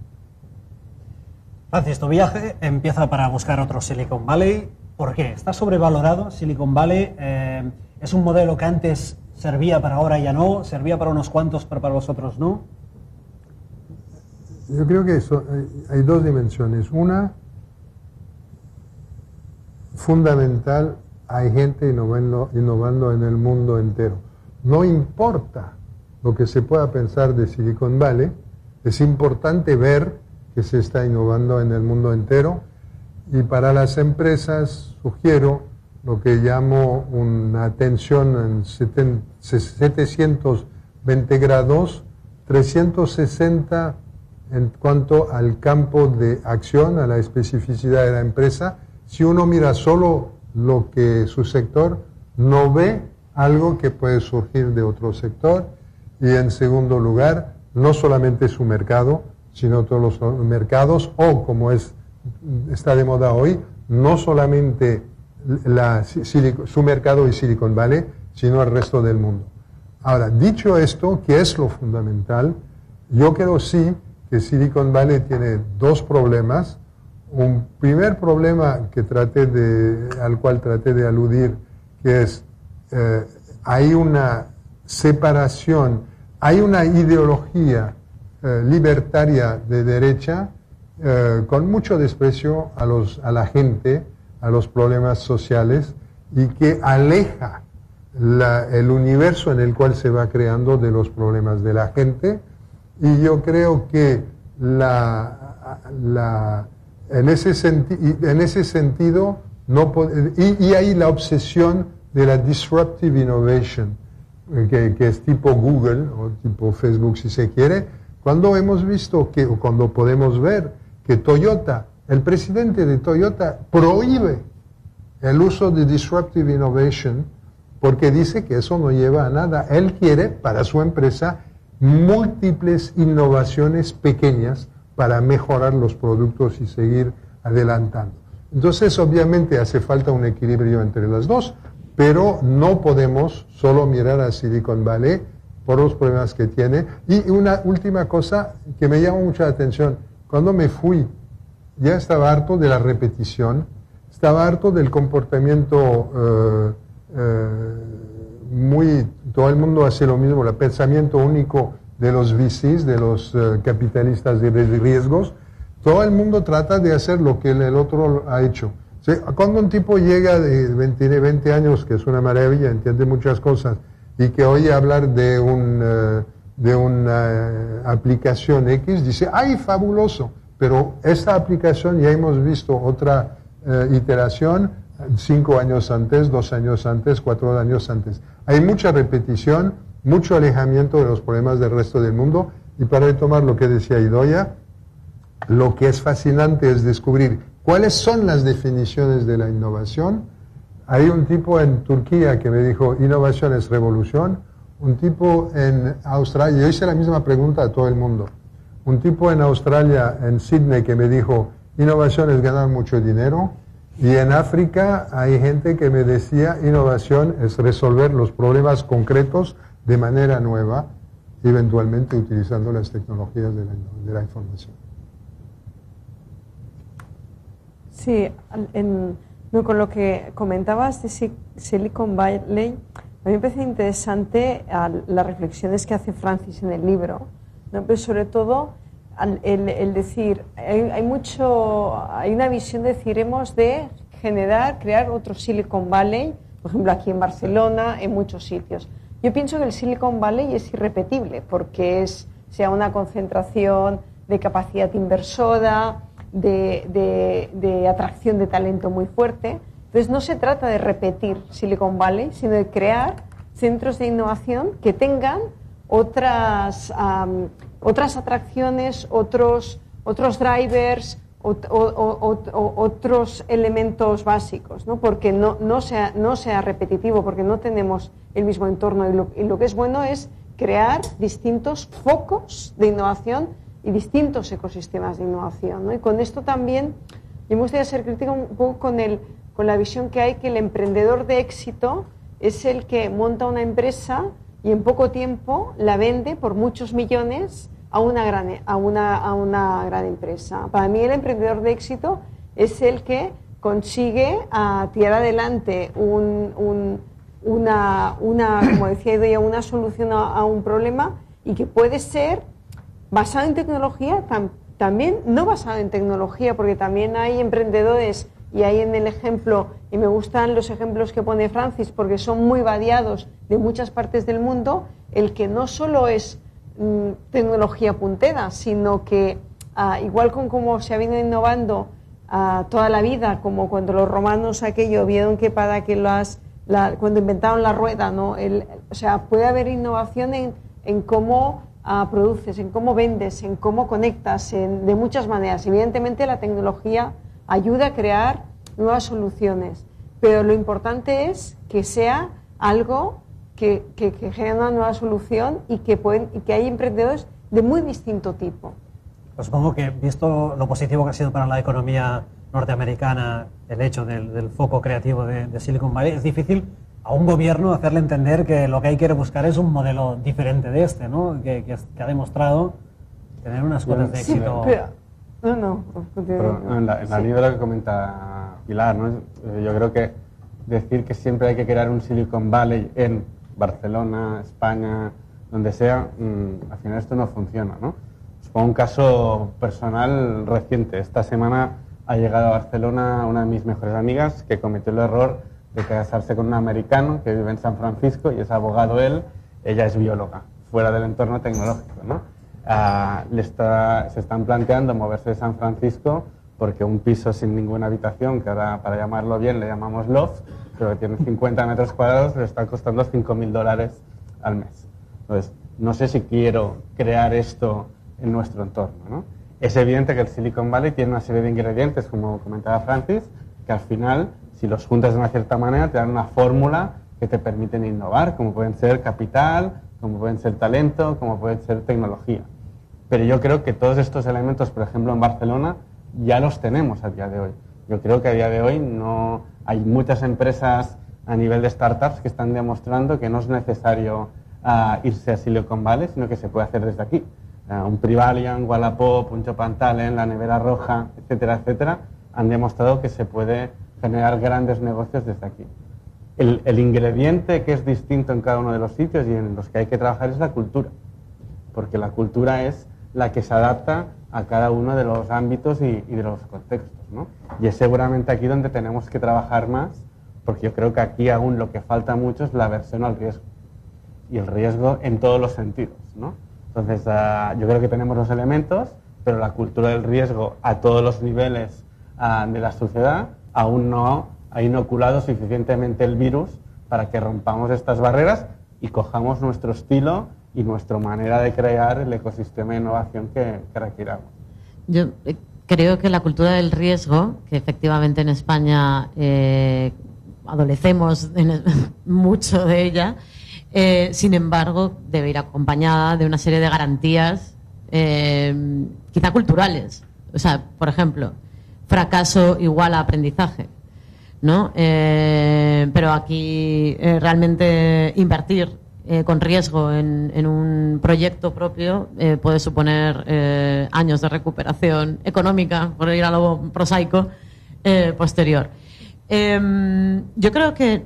Francis, tu viaje empieza para buscar otro Silicon Valley. ¿Por qué? ¿Está sobrevalorado Silicon Valley? ¿Es un modelo que antes servía para ahora ya no? ¿Servía para unos cuantos pero para los otros no? Yo creo que hay dos dimensiones. Una, fundamental, hay gente innovando en el mundo entero. No importa lo que se pueda pensar de Silicon Valley, es importante ver que se está innovando en el mundo entero, y para las empresas sugiero lo que llamo una atención en 720 grados, 360 en cuanto al campo de acción, a la especificidad de la empresa. Si uno mira solo lo que su sector, no ve algo que puede surgir de otro sector. Y en segundo lugar, no solamente su mercado, sino todos los mercados, o como está de moda hoy, no solamente su mercado y Silicon Valley, sino el resto del mundo. Ahora, dicho esto, ¿qué es lo fundamental? Yo creo sí que Silicon Valley tiene dos problemas. Un primer problema al cual traté de aludir, que es hay una separación, hay una ideología libertaria de derecha con mucho desprecio a la gente, a los problemas sociales, y que aleja el universo en el cual se va creando de los problemas de la gente. Y yo creo que en ese sentido y hay la obsesión de la disruptive innovation, que es tipo Google o tipo Facebook, si se quiere, cuando hemos visto o cuando podemos ver que Toyota, el presidente de Toyota prohíbe el uso de disruptive innovation porque dice que eso no lleva a nada. Él quiere para su empresa múltiples innovaciones pequeñas para mejorar los productos y seguir adelantando. Entonces, obviamente hace falta un equilibrio entre las dos, pero no podemos solo mirar a Silicon Valley por los problemas que tiene. Y una última cosa que me llama mucha atención, cuando me fui, ya estaba harto de la repetición, estaba harto del comportamiento todo el mundo hace lo mismo, el pensamiento único de los VCs, de los capitalistas de riesgos. Todo el mundo trata de hacer lo que el otro ha hecho. ¿Sí? Cuando un tipo llega tiene 20 años, que es una maravilla, entiende muchas cosas, y que oye hablar de una aplicación X, dice, ¡ay, fabuloso! Pero esta aplicación ya hemos visto otra iteración 5 años antes, 2 años antes, 4 años antes. Hay mucha repetición, mucho alejamiento de los problemas del resto del mundo, y para retomar lo que decía Idoia, lo que es fascinante es descubrir cuáles son las definiciones de la innovación. Hay un tipo en Turquía que me dijo, innovación es revolución. Un tipo en Australia, yo hice la misma pregunta a todo el mundo. Un tipo en Australia, en Sydney, que me dijo, innovación es ganar mucho dinero. Y en África hay gente que me decía, innovación es resolver los problemas concretos de manera nueva, eventualmente utilizando las tecnologías de la información. Sí, con lo que comentabas de Silicon Valley, a mí me parece interesante las reflexiones que hace Francis en el libro, ¿no? Pero sobre todo el decir, hay una visión de decir, hemos de crear otro Silicon Valley, por ejemplo aquí en Barcelona, en muchos sitios. Yo pienso que el Silicon Valley es irrepetible porque sea una concentración de capacidad inversora, de atracción de talento muy fuerte. Entonces no se trata de repetir Silicon Valley, sino de crear centros de innovación que tengan otras atracciones, otros drivers, otros elementos básicos, ¿no? Porque no sea repetitivo, porque no tenemos el mismo entorno, y lo que es bueno es crear distintos focos de innovación y distintos ecosistemas de innovación, ¿no? Y con esto también me gustaría ser crítica un poco con la visión que hay, que el emprendedor de éxito es el que monta una empresa y en poco tiempo la vende por muchos millones a una gran empresa. Para mí el emprendedor de éxito es el que consigue tirar adelante como decía Idoia, una solución a un problema, y que puede ser basado en tecnología, también no basado en tecnología, porque también hay emprendedores, y hay en el ejemplo, y me gustan los ejemplos que pone Francis porque son muy variados de muchas partes del mundo, el que no solo es tecnología puntera, sino que igual con como se ha venido innovando toda la vida, como cuando los romanos vieron que cuando inventaron la rueda, ¿no? O sea, puede haber innovación en cómo produces, en cómo vendes, en cómo conectas, de muchas maneras. Evidentemente la tecnología ayuda a crear nuevas soluciones, pero lo importante es que sea algo que genere una nueva solución y que hay emprendedores de muy distinto tipo. Pues supongo que, visto lo positivo que ha sido para la economía norteamericana el hecho del foco creativo de Silicon Valley, es difícil a un gobierno hacerle entender que lo que hay que buscar es un modelo diferente de este, ¿no? Que ha demostrado tener unas cuotas de éxito. Sí, pero en la línea de lo que comenta Pilar, ¿no? Yo creo que decir que siempre hay que crear un Silicon Valley en Barcelona, España, donde sea, al final esto no funciona, ¿no? Os pongo un caso personal reciente. Esta semana ha llegado a Barcelona una de mis mejores amigas que cometió el error de casarse con un americano que vive en San Francisco y es abogado él, ella es bióloga, fuera del entorno tecnológico, ¿no? Se están planteando moverse de San Francisco porque un piso sin ninguna habitación, que ahora para llamarlo bien le llamamos loft, pero que tiene 50 metros cuadrados, le está costando $5.000 al mes. Entonces, no sé si quiero crear esto en nuestro entorno, ¿no? Es evidente que el Silicon Valley tiene una serie de ingredientes, como comentaba Francis, que al final, si los juntas de una cierta manera, te dan una fórmula que te permiten innovar, como pueden ser capital, como pueden ser talento, como puede ser tecnología. Pero yo creo que todos estos elementos, por ejemplo, en Barcelona, ya los tenemos a día de hoy. Yo creo que a día de hoy no hay muchas empresas a nivel de startups que están demostrando que no es necesario irse a Silicon Valley, sino que se puede hacer desde aquí. Un Privalian, Wallapop, un Chopantalen, la Nevera Roja, etcétera, etcétera, han demostrado que se puede generar grandes negocios desde aquí. el ingrediente que es distinto en cada uno de los sitios y en los que hay que trabajar es la cultura, porque la cultura es la que se adapta a cada uno de los ámbitos y de los contextos, ¿no? Y es seguramente aquí donde tenemos que trabajar más, porque yo creo que aquí aún lo que falta mucho es la aversión al riesgo, y el riesgo en todos los sentidos, ¿no? Entonces, yo creo que tenemos los elementos, pero la cultura del riesgo a todos los niveles de la sociedad aún no ha inoculado suficientemente el virus para que rompamos estas barreras y cojamos nuestro estilo y nuestra manera de crear el ecosistema de innovación que requiramos. Yo creo que la cultura del riesgo, que efectivamente en España adolecemos mucho de ella, sin embargo, debe ir acompañada de una serie de garantías, quizá culturales. O sea, por ejemplo, fracaso igual a aprendizaje, ¿no? Pero aquí realmente invertir con riesgo en un proyecto propio puede suponer años de recuperación económica, por ir a lo prosaico, posterior. Yo creo que,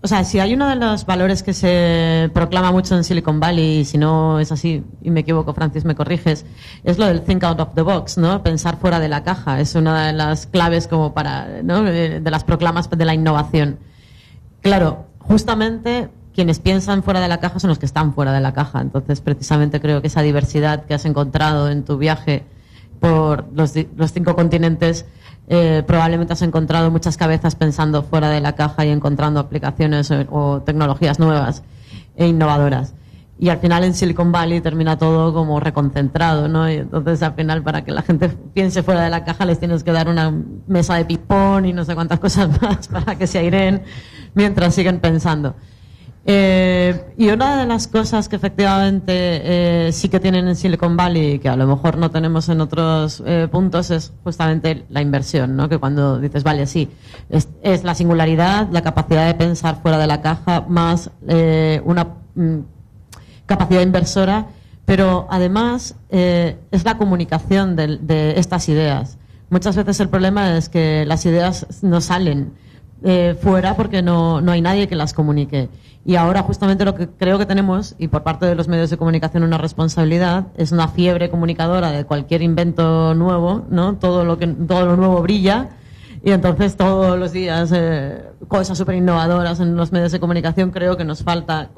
o sea, si hay uno de los valores que se proclama mucho en Silicon Valley, y si no es así y me equivoco, Francis, me corriges, es lo del think out of the box, ¿no? Pensar fuera de la caja. Es una de las claves como para, ¿no? De las proclamas de la innovación. Claro, justamente quienes piensan fuera de la caja son los que están fuera de la caja. Entonces, precisamente creo que esa diversidad que has encontrado en tu viaje por los 5 continentes, probablemente has encontrado muchas cabezas pensando fuera de la caja y encontrando aplicaciones o tecnologías nuevas e innovadoras. Y al final en Silicon Valley termina todo como reconcentrado, ¿no? Y entonces al final, para que la gente piense fuera de la caja, les tienes que dar una mesa de ping-pong y no sé cuántas cosas más para que se aireen mientras siguen pensando. Y una de las cosas que efectivamente sí que tienen en Silicon Valley y que a lo mejor no tenemos en otros puntos es justamente la inversión, ¿no? Que cuando dices, vale, sí, es la singularidad, la capacidad de pensar fuera de la caja, más una capacidad inversora, pero además es la comunicación de estas ideas. Muchas veces el problema es que las ideas no salen fuera porque no hay nadie que las comunique. Y ahora justamente lo que creo que tenemos, y por parte de los medios de comunicación una responsabilidad, es una fiebre comunicadora de cualquier invento nuevo, ¿no? Todo lo nuevo brilla, y entonces todos los días cosas súper innovadoras en los medios de comunicación. Creo que nos falta,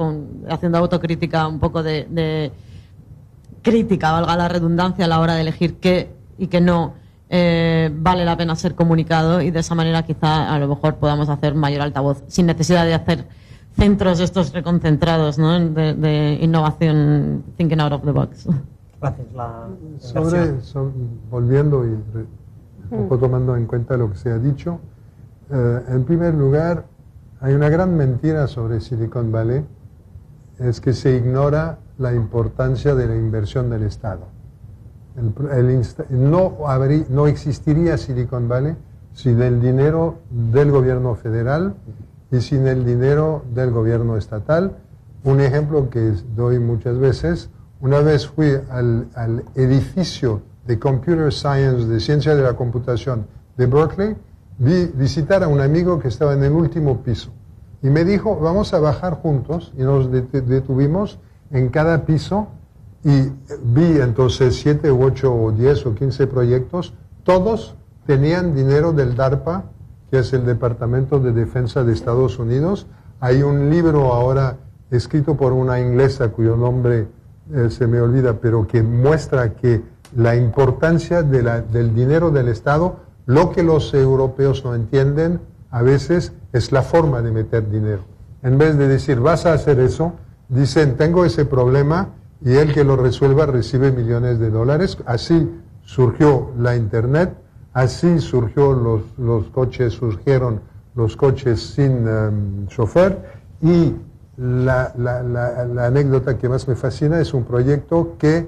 haciendo autocrítica, un poco de crítica, valga la redundancia, a la hora de elegir qué y qué no vale la pena ser comunicado, y de esa manera quizá a lo mejor podamos hacer mayor altavoz, sin necesidad de hacer centros estos reconcentrados, ¿no? de innovación, thinking out of the box. Gracias. Volviendo y un poco tomando en cuenta lo que se ha dicho, en primer lugar, hay una gran mentira sobre Silicon Valley, es que se ignora la importancia de la inversión del Estado. No existiría Silicon Valley sin el dinero del gobierno federal y sin el dinero del gobierno estatal. Un ejemplo que doy muchas veces: una vez fui al edificio de Computer Science, de Ciencia de la Computación de Berkeley, visitar a un amigo que estaba en el último piso y me dijo, vamos a bajar juntos, y nos detuvimos en cada piso y vi entonces 7 u 8 o 10 o 15 proyectos. Todos tenían dinero del DARPA, que es el Departamento de Defensa de Estados Unidos. Hay un libro ahora escrito por una inglesa cuyo nombre se me olvida, pero que muestra que la importancia del dinero del Estado, lo que los europeos no entienden a veces es la forma de meter dinero. En vez de decir, vas a hacer eso, dicen, tengo ese problema, y el que lo resuelva recibe millones de dólares. Así surgió la Internet. Así surgieron los coches sin chofer, y la anécdota que más me fascina es un proyecto que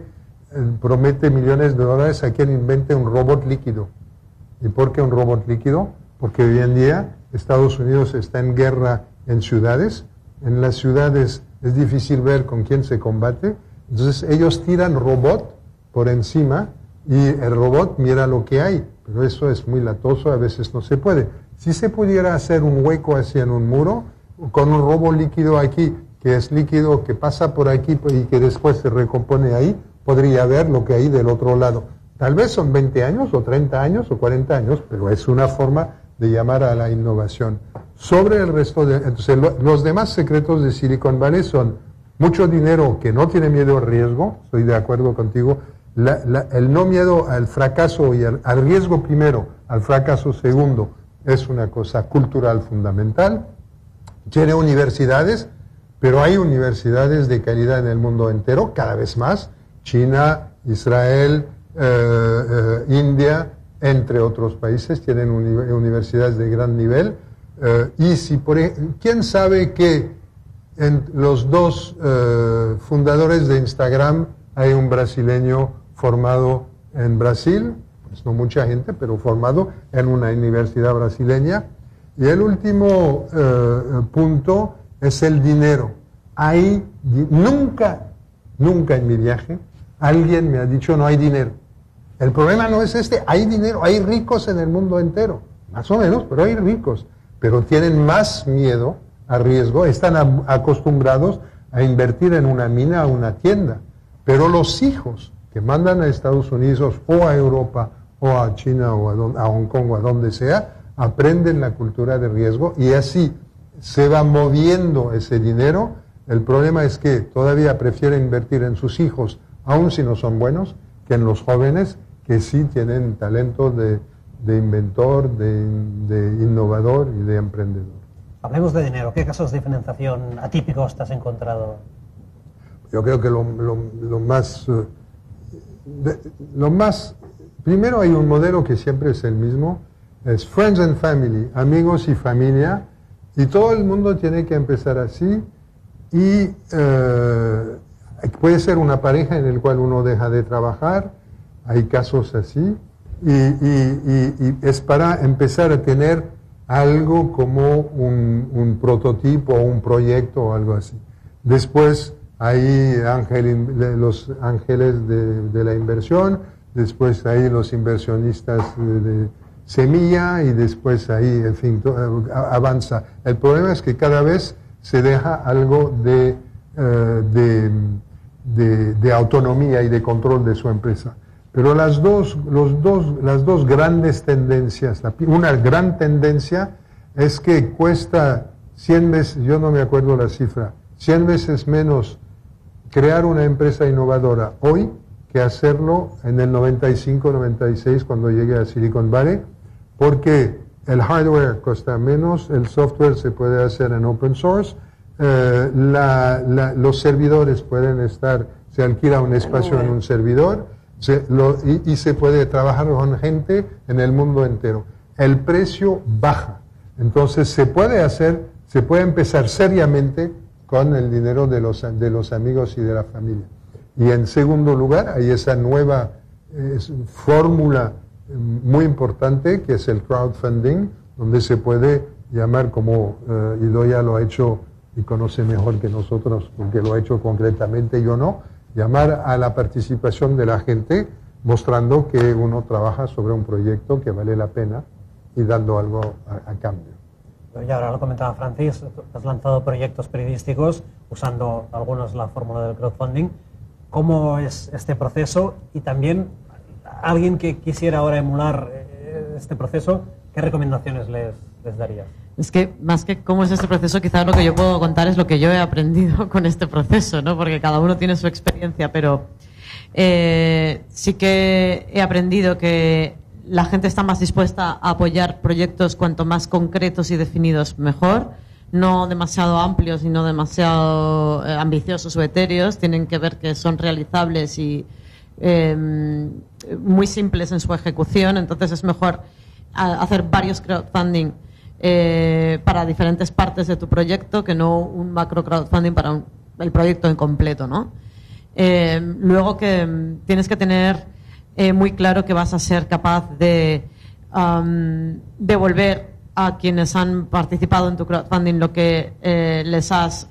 promete millones de dólares a quien invente un robot líquido. ¿Y por qué un robot líquido? Porque hoy en día Estados Unidos está en guerra en ciudades. En las ciudades es difícil ver con quién se combate. Entonces ellos tiran robot por encima y el robot mira lo que hay. Pero eso es muy latoso, a veces no se puede. Si se pudiera hacer un hueco así en un muro, con un robo líquido aquí, que es líquido que pasa por aquí y que después se recompone ahí, podría haber lo que hay del otro lado. Tal vez son 20 años o 30 años o 40 años, pero es una forma de llamar a la innovación. Sobre el resto de... Entonces, los demás secretos de Silicon Valley son mucho dinero que no tiene miedo al riesgo, estoy de acuerdo contigo, el no miedo al fracaso y al riesgo primero, al fracaso segundo, es una cosa cultural fundamental. Tiene universidades, pero hay universidades de calidad en el mundo entero, cada vez más. China, Israel, India, entre otros países, tienen universidades de gran nivel. Y si ¿quién sabe que en los dos fundadores de Instagram hay un brasileño formado en Brasil? Pues no mucha gente, pero formado en una universidad brasileña. Y el último punto es el dinero. Nunca en mi viaje alguien me ha dicho no hay dinero. El problema no es hay dinero, hay ricos en el mundo entero, más o menos, pero hay ricos. Pero tienen más miedo a riesgo, están acostumbrados a invertir en una mina o una tienda. Pero los hijos que mandan a Estados Unidos o a Europa o a China o a Hong Kong o a donde sea, aprenden la cultura de riesgo y así se va moviendo ese dinero. El problema es que todavía prefieren invertir en sus hijos, aun si no son buenos, que en los jóvenes que sí tienen talento de inventor, de innovador y de emprendedor. Hablemos de dinero. ¿Qué casos de financiación atípicos te has encontrado? Yo creo que lo más... Primero hay un modelo que siempre es el mismo, es Friends and Family, amigos y familia, y todo el mundo tiene que empezar así, y puede ser una pareja en el cual uno deja de trabajar, hay casos así, y es para empezar a tener algo como un prototipo o un proyecto o algo así. Después hay los ángeles de la inversión, después hay los inversionistas de semilla y después ahí, en fin, avanza. El problema es que cada vez se deja algo de autonomía y de control de su empresa. Pero las dos grandes tendencias, una gran tendencia es que cuesta 100 veces, yo no me acuerdo la cifra, 100 veces menos crear una empresa innovadora hoy que hacerlo en el 95-96 cuando llegué a Silicon Valley, porque el hardware cuesta menos, el software se puede hacer en open source, los servidores pueden se alquila un espacio en un servidor, y se puede trabajar con gente en el mundo entero. El precio baja, entonces se puede empezar seriamente con el dinero de los amigos y de la familia. Y en segundo lugar, hay esa nueva fórmula muy importante que es el crowdfunding, donde se puede llamar, como Idoia lo ha hecho y conoce mejor que nosotros, porque lo ha hecho concretamente, yo no, llamar a la participación de la gente, mostrando que uno trabaja sobre un proyecto que vale la pena y dando algo a cambio. Y ahora lo comentaba Francis, has lanzado proyectos periodísticos usando algunos la fórmula del crowdfunding. ¿Cómo es este proceso? Y también, alguien que quisiera ahora emular este proceso, ¿qué recomendaciones les darías? Es que más que cómo es este proceso, quizás lo que yo puedo contar es lo que yo he aprendido con este proceso, ¿no? Porque cada uno tiene su experiencia, pero sí que he aprendido que la gente está más dispuesta a apoyar proyectos cuanto más concretos y definidos mejor, no demasiado amplios y no demasiado ambiciosos o etéreos, tienen que ver que son realizables y muy simples en su ejecución, entonces es mejor hacer varios crowdfunding para diferentes partes de tu proyecto que no un macro crowdfunding para el proyecto en completo, ¿no? Luego que tienes que tener muy claro que vas a ser capaz de devolver a quienes han participado en tu crowdfunding lo que les has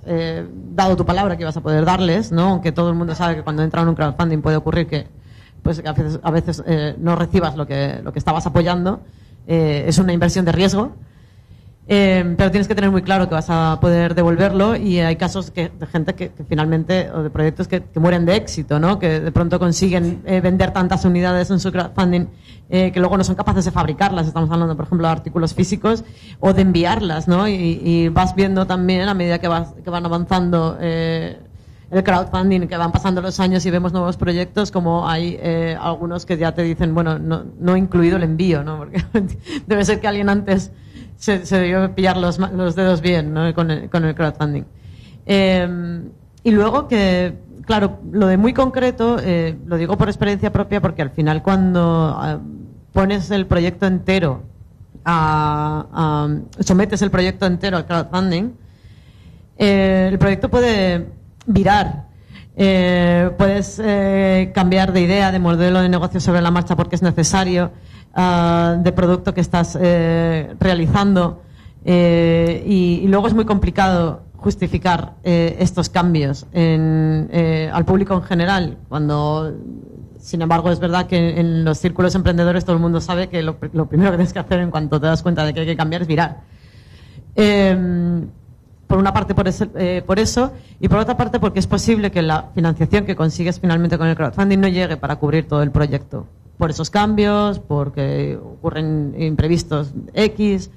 dado tu palabra que ibas a poder darles, ¿no? Aunque todo el mundo sabe que cuando entra en un crowdfunding puede ocurrir que pues a veces no recibas lo que estabas apoyando, es una inversión de riesgo. pero tienes que tener muy claro que vas a poder devolverlo, y hay casos de gente que finalmente, o de proyectos que mueren de éxito, ¿no? Que de pronto consiguen vender tantas unidades en su crowdfunding que luego no son capaces de fabricarlas. Estamos hablando, por ejemplo, de artículos físicos, o de enviarlas, ¿no? Y vas viendo también, a medida que van avanzando el crowdfunding, que van pasando los años y vemos nuevos proyectos, como hay algunos que ya te dicen, bueno, no he incluido el envío, ¿no? Porque debe ser que alguien antes se debió pillar los dedos bien, ¿no? con el crowdfunding. Y luego que, claro, lo de muy concreto, lo digo por experiencia propia, porque al final cuando pones el proyecto entero, sometes el proyecto entero al crowdfunding, el proyecto puede virar. Puedes cambiar de idea, de modelo de negocio sobre la marcha porque es necesario, de producto que estás realizando, y luego es muy complicado justificar estos cambios al público en general, cuando, sin embargo, es verdad que en los círculos emprendedores todo el mundo sabe que lo primero que tienes que hacer en cuanto te das cuenta de que hay que cambiar es virar. Por una parte por eso, y por otra parte porque es posible que la financiación que consigues finalmente con el crowdfunding no llegue para cubrir todo el proyecto, por esos cambios, porque ocurren imprevistos X.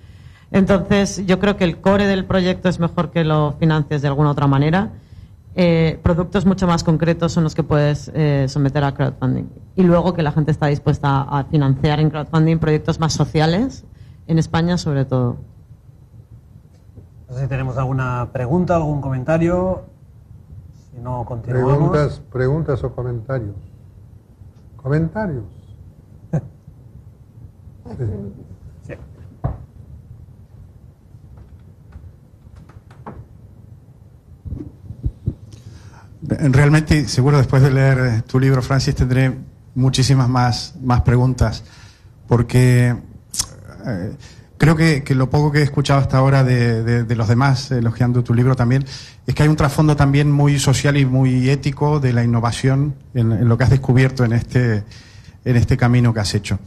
Entonces yo creo que el core del proyecto es mejor que lo financies de alguna otra manera. Productos mucho más concretos son los que puedes someter a crowdfunding, y luego que la gente está dispuesta a financiar en crowdfunding proyectos más sociales, en España sobre todo. No sé si tenemos alguna pregunta, algún comentario. Si no, continuamos. Preguntas o comentarios. Comentarios. Sí. Realmente, seguro después de leer tu libro, Francis, tendré muchísimas más preguntas, porque creo que lo poco que he escuchado hasta ahora de los demás elogiando tu libro también, es que hay un trasfondo también muy social y muy ético de la innovación en lo que has descubierto en este camino que has hecho.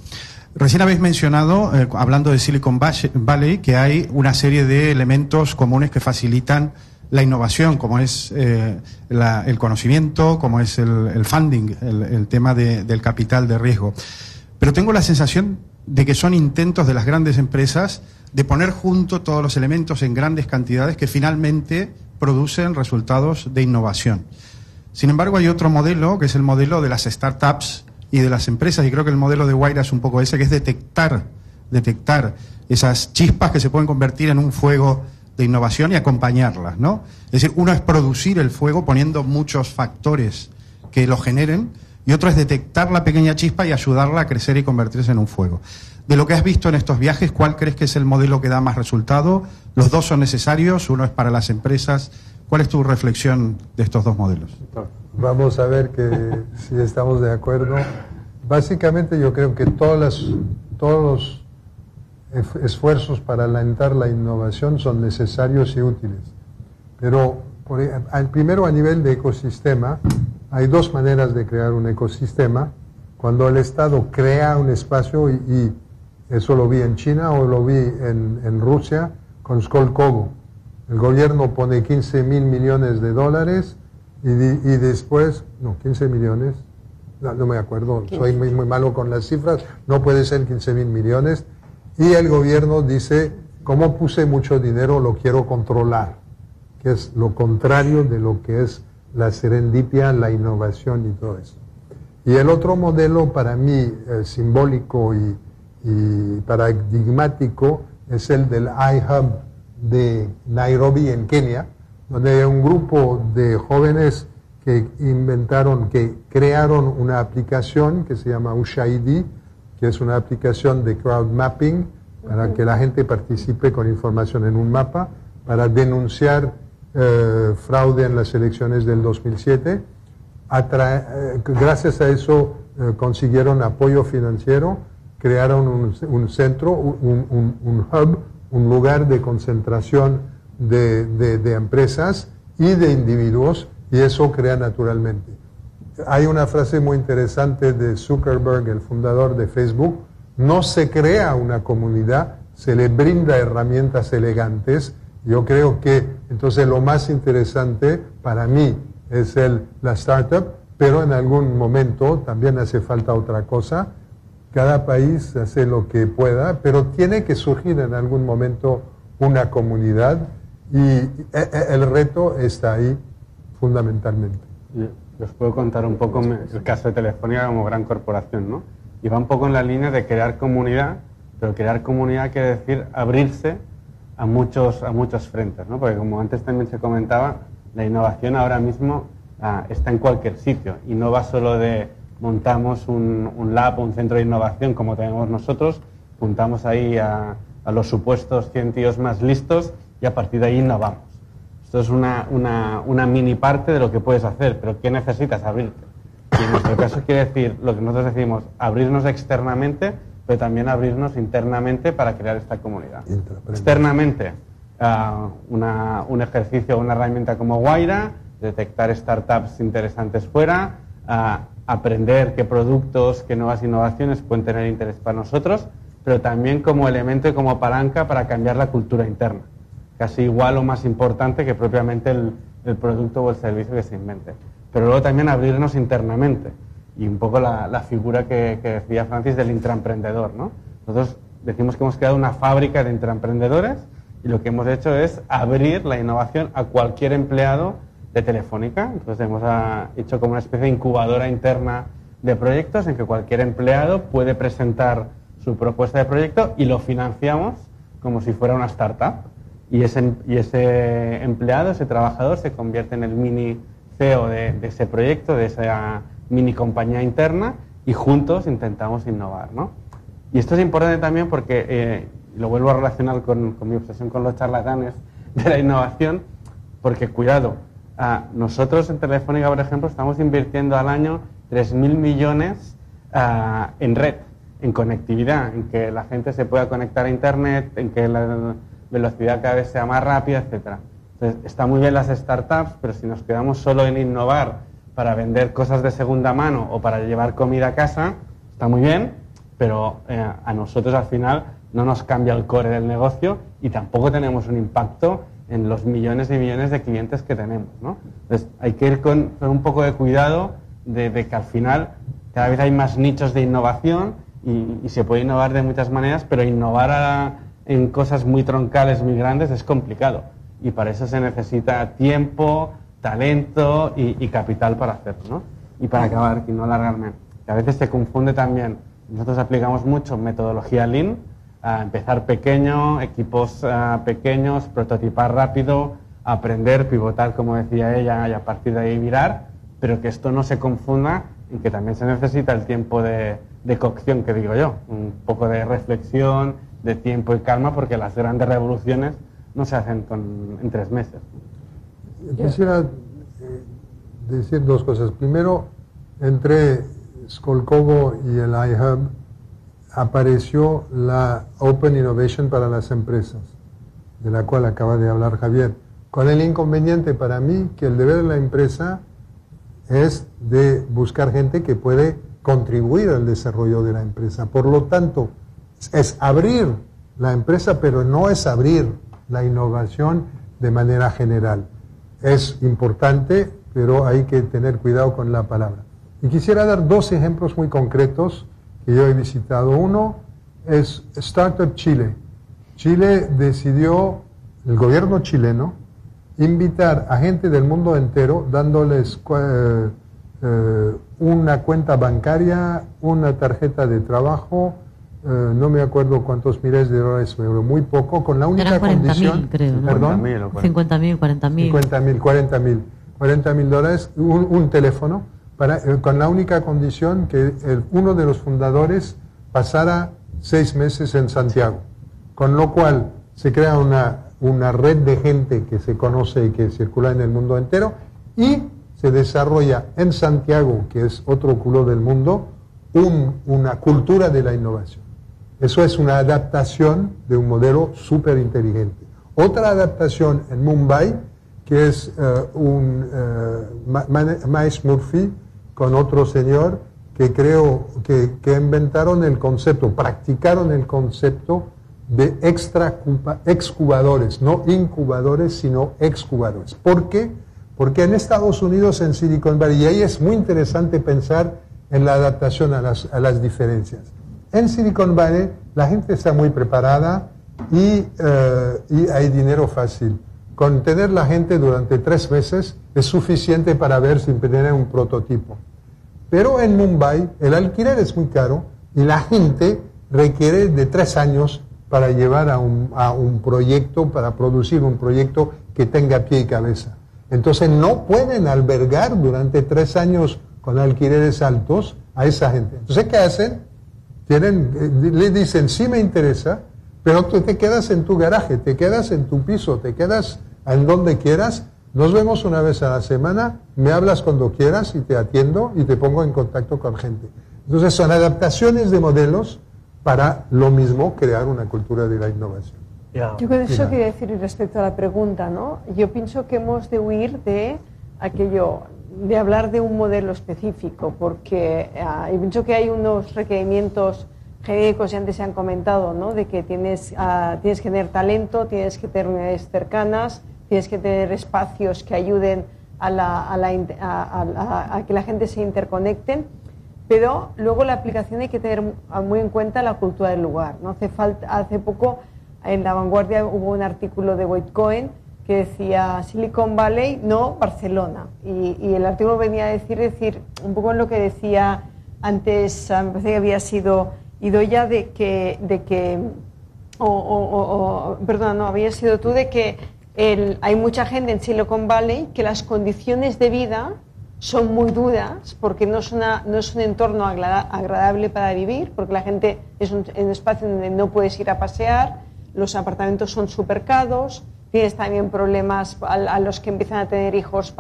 Recién habéis mencionado, hablando de Silicon Valley, que hay una serie de elementos comunes que facilitan la innovación, como es el conocimiento, como es el funding, el tema del capital de riesgo. Pero tengo la sensación de que son intentos de las grandes empresas de poner junto todos los elementos en grandes cantidades que finalmente producen resultados de innovación. Sin embargo, hay otro modelo, que es el modelo de las startups y de las empresas, y creo que el modelo de Wayra es un poco ese, que es detectar esas chispas que se pueden convertir en un fuego de innovación y acompañarlas, ¿no? Es decir, uno es producir el fuego poniendo muchos factores que lo generen, y otro es detectar la pequeña chispa y ayudarla a crecer y convertirse en un fuego. De lo que has visto en estos viajes, ¿cuál crees que es el modelo que da más resultado? ¿Los dos son necesarios? ¿Uno es para las empresas? ¿Cuál es tu reflexión de estos dos modelos? Vamos a ver si estamos de acuerdo. Básicamente yo creo que todos los esfuerzos para alentar la innovación son necesarios y útiles. Pero primero, a nivel de ecosistema, hay dos maneras de crear un ecosistema. Cuando el Estado crea un espacio, y eso lo vi en China o lo vi en Rusia con Skolkovo. El gobierno pone 15 mil millones de dólares y después, 15 millones, no me acuerdo, soy muy malo con las cifras, no puede ser 15 mil millones. Y el gobierno dice, como puse mucho dinero, lo quiero controlar, que es lo contrario de lo que es la serendipia, la innovación y todo eso. Y el otro modelo para mí simbólico y paradigmático es el del iHub de Nairobi en Kenia, donde hay un grupo de jóvenes que crearon una aplicación que se llama Ushahidi, que es una aplicación de crowd mapping para que la gente participe con información en un mapa para denunciar fraude en las elecciones del 2007. Gracias a eso consiguieron apoyo financiero, crearon un centro, un hub, un lugar de concentración de empresas y de individuos, y eso crea naturalmente. Hay una frase muy interesante de Zuckerberg, el fundador de Facebook: no se crea una comunidad, se le brinda herramientas elegantes. Yo creo que entonces lo más interesante para mí es la startup, pero en algún momento también hace falta otra cosa. Cada país hace lo que pueda, pero tiene que surgir en algún momento una comunidad y el reto está ahí fundamentalmente. Os puedo contar un poco el caso de Telefónica como gran corporación, ¿no? Y va un poco en la línea de crear comunidad, pero crear comunidad quiere decir abrirse a muchos frentes, ¿no? Porque como antes también se comentaba, la innovación ahora mismo está en cualquier sitio y no va solo de montamos un lab o un centro de innovación como tenemos nosotros, juntamos ahí a los supuestos 100 tíos más listos y a partir de ahí innovamos. Esto es una mini parte de lo que puedes hacer, pero ¿qué necesitas? Abrirte. Y en nuestro caso quiere decir lo que nosotros decimos, abrirnos externamente, pero también abrirnos internamente para crear esta comunidad. Externamente, un ejercicio, una herramienta como Wayra, detectar startups interesantes fuera, aprender qué productos, qué nuevas innovaciones pueden tener interés para nosotros, pero también como elemento y como palanca para cambiar la cultura interna. Casi igual o más importante que propiamente el producto o el servicio que se invente. Pero luego también abrirnos internamente. Y un poco la figura que decía Francis del intraemprendedor, ¿no? Nosotros decimos que hemos creado una fábrica de intraemprendedores y lo que hemos hecho es abrir la innovación a cualquier empleado de Telefónica. Entonces hemos hecho como una especie de incubadora interna de proyectos en que cualquier empleado puede presentar su propuesta de proyecto y lo financiamos como si fuera una startup. Y ese empleado, ese trabajador, se convierte en el mini CEO de ese proyecto, de esa mini compañía interna, y juntos intentamos innovar, ¿no? Y esto es importante también porque, lo vuelvo a relacionar con mi obsesión con los charlatanes de la innovación, porque, cuidado, nosotros en Telefónica, por ejemplo, estamos invirtiendo al año 3.000 millones en red, en conectividad, en que la gente se pueda conectar a Internet, en que la velocidad cada vez sea más rápida, etcétera. Entonces, está muy bien las startups, pero si nos quedamos solo en innovar para vender cosas de segunda mano o para llevar comida a casa, está muy bien, pero a nosotros al final no nos cambia el core del negocio y tampoco tenemos un impacto en los millones y millones de clientes que tenemos, ¿no? Entonces, hay que ir con un poco de cuidado de que al final cada vez hay más nichos de innovación y se puede innovar de muchas maneras, pero innovar en cosas muy troncales, muy grandes, es complicado. Y para eso se necesita tiempo, talento y capital para hacerlo, ¿no? Y para acabar, y no alargarme, que a veces se confunde también. Nosotros aplicamos mucho metodología Lean, empezar pequeño, equipos pequeños, prototipar rápido, aprender, pivotar, como decía ella, y a partir de ahí virar, pero que esto no se confunda en que también se necesita el tiempo de cocción, que digo yo, un poco de reflexión, de tiempo y calma, porque las grandes revoluciones no se hacen en 3 meses. Quisiera decir 2 cosas. Primero, entre Skolkovo y el iHub apareció la Open Innovation para las empresas, de la cual acaba de hablar Javier, con el inconveniente para mí que el deber de la empresa es de buscar gente que puede contribuir al desarrollo de la empresa. Por lo tanto, es abrir la empresa, pero no es abrir la innovación de manera general. Es importante, pero hay que tener cuidado con la palabra. Y quisiera dar 2 ejemplos muy concretos que yo he visitado. Uno es Startup Chile. Chile decidió, el gobierno chileno, invitar a gente del mundo entero, dándoles una cuenta bancaria, una tarjeta de trabajo, no me acuerdo cuántos miles de dólares, pero muy poco, con la única condición... creo, ¿no? ¿Perdón? 50.000, 40.000. 40.000 dólares, un teléfono, con la única condición que uno de los fundadores pasara 6 meses en Santiago. Con lo cual se crea una red de gente que se conoce y que circula en el mundo entero y se desarrolla en Santiago, que es otro culo del mundo, una cultura de la innovación. Eso es una adaptación de un modelo súper inteligente. Otra adaptación en Mumbai, que es Miles Murphy con otro señor que creo que inventaron el concepto, practicaron el concepto de excubadores, no incubadores, sino excubadores. ¿Por qué? Porque en Estados Unidos, en Silicon Valley, y ahí es muy interesante pensar en la adaptación a las diferencias. En Silicon Valley la gente está muy preparada y hay dinero fácil. Con tener la gente durante 3 meses es suficiente para ver sin tener un prototipo. Pero en Mumbai el alquiler es muy caro y la gente requiere de 3 años para llevar a un proyecto, para producir un proyecto que tenga pie y cabeza. Entonces no pueden albergar durante 3 años con alquileres altos a esa gente. Entonces, ¿qué hacen? Le dicen, sí me interesa, pero tú te quedas en tu garaje, te quedas en tu piso, te quedas en donde quieras, nos vemos una vez a la semana, me hablas cuando quieras y te atiendo y te pongo en contacto con gente. Entonces son adaptaciones de modelos para lo mismo crear una cultura de la innovación. Yo con eso quería decir respecto a la pregunta, ¿no? Yo pienso que hemos de huir de aquello, de hablar de un modelo específico, porque yo pienso que hay unos requerimientos genéricos, y antes se han comentado, ¿no? De que tienes que tener talento, tienes que tener unidades cercanas, tienes que tener espacios que ayuden a que la gente se interconecten, pero luego la aplicación hay que tener muy en cuenta la cultura del lugar, ¿no? Hace poco en La Vanguardia hubo un artículo de Boyd Cohen que decía Silicon Valley, no Barcelona, y el artículo venía a decir un poco en lo que decía antes, me parece que había sido Idoia, había sido tú, de que hay mucha gente en Silicon Valley que las condiciones de vida son muy duras porque no es un entorno agradable para vivir, porque la gente es un espacio donde no puedes ir a pasear, los apartamentos son súper caros, tienes también problemas a los que empiezan a tener hijos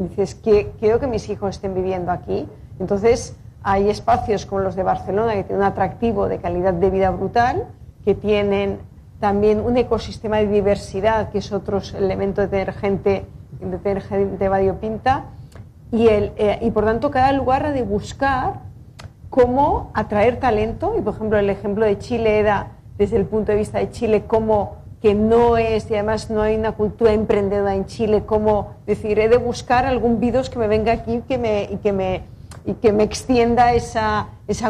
dices, quiero que mis hijos estén viviendo aquí. Entonces hay espacios como los de Barcelona que tienen un atractivo de calidad de vida brutal, que tienen también un ecosistema de diversidad, que es otro elemento de tener gente variopinta, y por tanto cada lugar ha de buscar cómo atraer talento, y por ejemplo el ejemplo de Chile era, desde el punto de vista de Chile, cómo que no es, y además no hay una cultura emprendedora en Chile, cómo decir, he de buscar algún Vidos que me venga aquí y que me extienda esa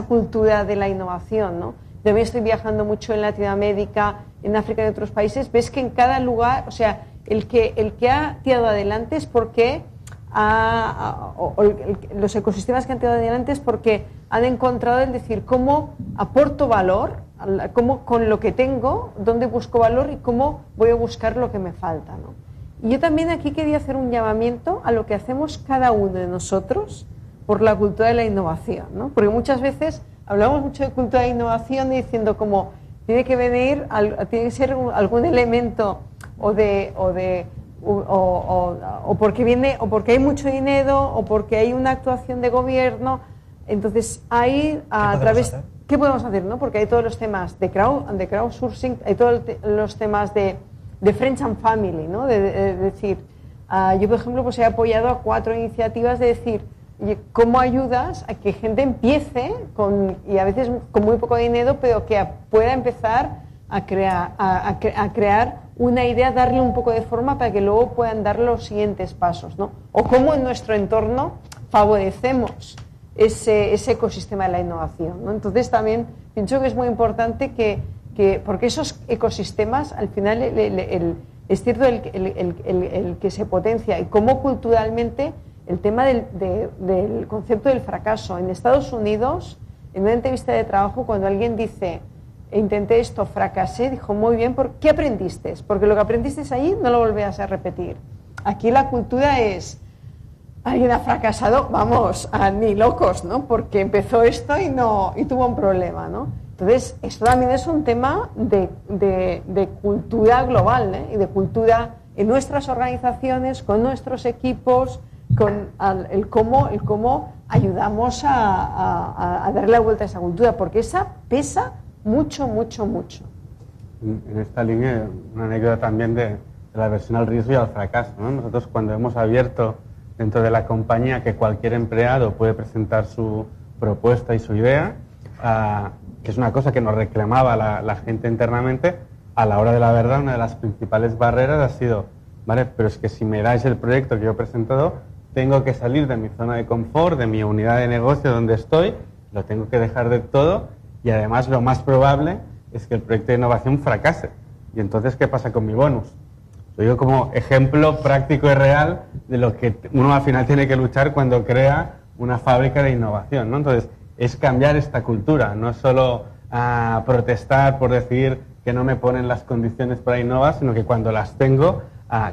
cultura de la innovación, ¿no? También estoy viajando mucho en Latinoamérica, en África y en otros países, ves que en cada lugar, o sea, el que ha tirado adelante es porque los ecosistemas que han tirado adelante es porque han encontrado el decir cómo aporto valor, cómo con lo que tengo, dónde busco valor y cómo voy a buscar lo que me falta, ¿no? Y yo también aquí quería hacer un llamamiento a lo que hacemos cada uno de nosotros por la cultura de la innovación, ¿no? Porque muchas veces hablamos mucho de cultura de innovación y diciendo como tiene que ser algún elemento o porque viene, o porque hay mucho dinero, o porque hay una actuación de gobierno. Entonces ahí ¿qué podemos hacer? ¿No? Porque hay todos los temas de crowdsourcing, hay todos los temas de friends and family, ¿no? De decir, yo por ejemplo pues he apoyado a 4 iniciativas de decir, ¿cómo ayudas a que gente empiece y a veces con muy poco dinero, pero que pueda empezar a crear una idea, darle un poco de forma para que luego puedan dar los siguientes pasos, ¿no? O cómo en nuestro entorno favorecemos ese ecosistema de la innovación, ¿no? Entonces también pienso que es muy importante porque esos ecosistemas al final es cierto el que se potencia, y cómo culturalmente el tema del concepto del fracaso. En Estados Unidos, en una entrevista de trabajo, cuando alguien dice intenté esto, fracasé, dijo muy bien, ¿qué aprendiste? Porque lo que aprendiste ahí no lo volverás a repetir. Aquí la cultura es, alguien ha fracasado, vamos, ni locos, ¿no? Porque empezó esto y tuvo un problema, ¿no? Entonces, esto también es un tema de cultura global, ¿eh? Y de cultura en nuestras organizaciones, con nuestros equipos, con el cómo ayudamos a darle la vuelta a esa cultura, porque esa pesa mucho, mucho, mucho. En esta línea, una anécdota también de la aversión al riesgo y al fracaso, ¿no? Nosotros cuando hemos abierto dentro de la compañía que cualquier empleado puede presentar su propuesta y su idea, que es una cosa que nos reclamaba la gente internamente, a la hora de la verdad una de las principales barreras ha sido, vale, pero es que si me dais el proyecto que yo he presentado, tengo que salir de mi zona de confort, de mi unidad de negocio donde estoy, lo tengo que dejar de todo y además lo más probable es que el proyecto de innovación fracase. Y entonces, ¿qué pasa con mi bonus? Lo digo como ejemplo práctico y real de lo que uno al final tiene que luchar cuando crea una fábrica de innovación, ¿no? Entonces, es cambiar esta cultura, no solo protestar por decir que no me ponen las condiciones para innovar, sino que cuando las tengo,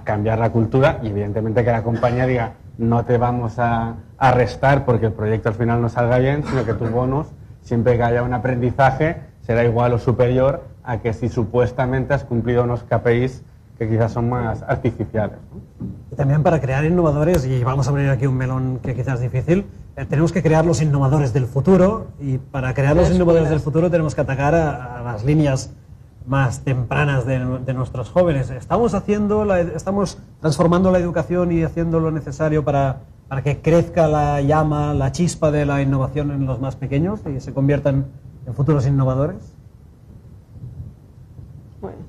cambiar la cultura y evidentemente que la compañía diga no te vamos a restar porque el proyecto al final no salga bien, sino que tu bonus, siempre que haya un aprendizaje, será igual o superior a que si supuestamente has cumplido unos KPIs que quizás son más artificiales, ¿no? Y también para crear innovadores, y vamos a abrir aquí un melón que quizás es difícil, tenemos que crear los innovadores del futuro, y para crear los innovadores del futuro tenemos que atacar a las líneas más tempranas de nuestros jóvenes. Estamos transformando la educación y haciendo lo necesario para que crezca la llama, la chispa de la innovación en los más pequeños y se conviertan en futuros innovadores.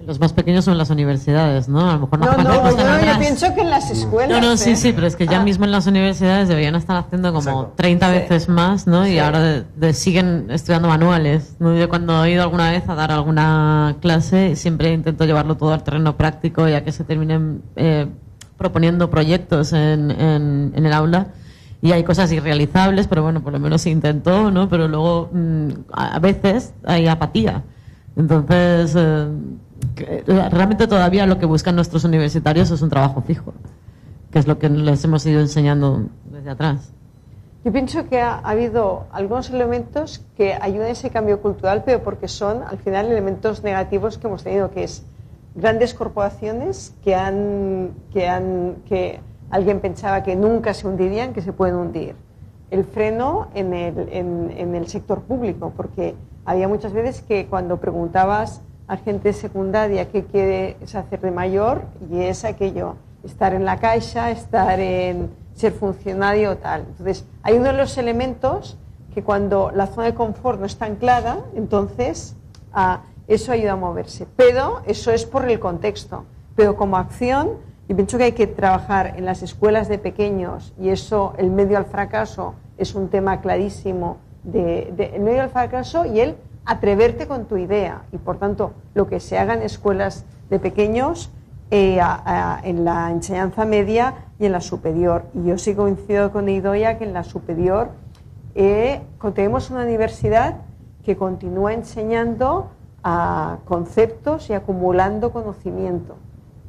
Los más pequeños son las universidades, ¿no? A lo mejor yo pienso que en las escuelas. Sí, pero es que ya mismo en las universidades deberían estar haciendo como 30 veces más, ¿no? Y ahora siguen estudiando manuales, ¿no? Yo cuando he ido alguna vez a dar alguna clase siempre intento llevarlo todo al terreno práctico, ya que se terminen proponiendo proyectos en el aula. Y hay cosas irrealizables, pero bueno, por lo menos se intentó, ¿no? Pero luego a veces hay apatía. Entonces, realmente todavía lo que buscan nuestros universitarios es un trabajo fijo, que es lo que les hemos ido enseñando desde atrás. Yo pienso que ha habido algunos elementos que ayudan a ese cambio cultural, pero porque son al final elementos negativos que hemos tenido, que es grandes corporaciones que alguien pensaba que nunca se hundirían, que se pueden hundir. El freno en el sector público, porque había muchas veces que cuando preguntabas a gente secundaria qué quieres hacer de mayor, y es aquello, estar en la Caixa, estar en ser funcionario o tal. Entonces, hay uno de los elementos que cuando la zona de confort no es tan clara, entonces eso ayuda a moverse. Pero eso es por el contexto. Pero como acción, yo pienso que hay que trabajar en las escuelas de pequeños, y eso, el medio al fracaso, es un tema clarísimo el medio al fracaso y el atreverte con tu idea. Y por tanto, lo que se haga en escuelas de pequeños, en la enseñanza media y en la superior. Y yo sí coincido con Idoia que en la superior tenemos una universidad que continúa enseñando conceptos y acumulando conocimiento,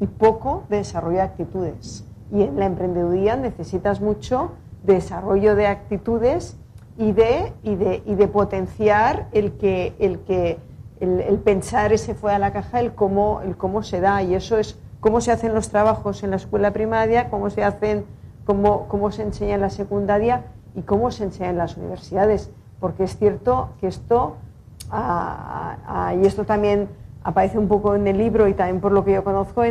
y poco de desarrollo de actitudes. Y en la emprendeduría necesitas mucho de desarrollo de actitudes y de potenciar el pensar ese fuera de la caja, el cómo se da. Y eso es cómo se hacen los trabajos en la escuela primaria, cómo se enseña en la secundaria y cómo se enseña en las universidades. Porque es cierto que esto, y esto también aparece un poco en el libro y también por lo que yo conozco,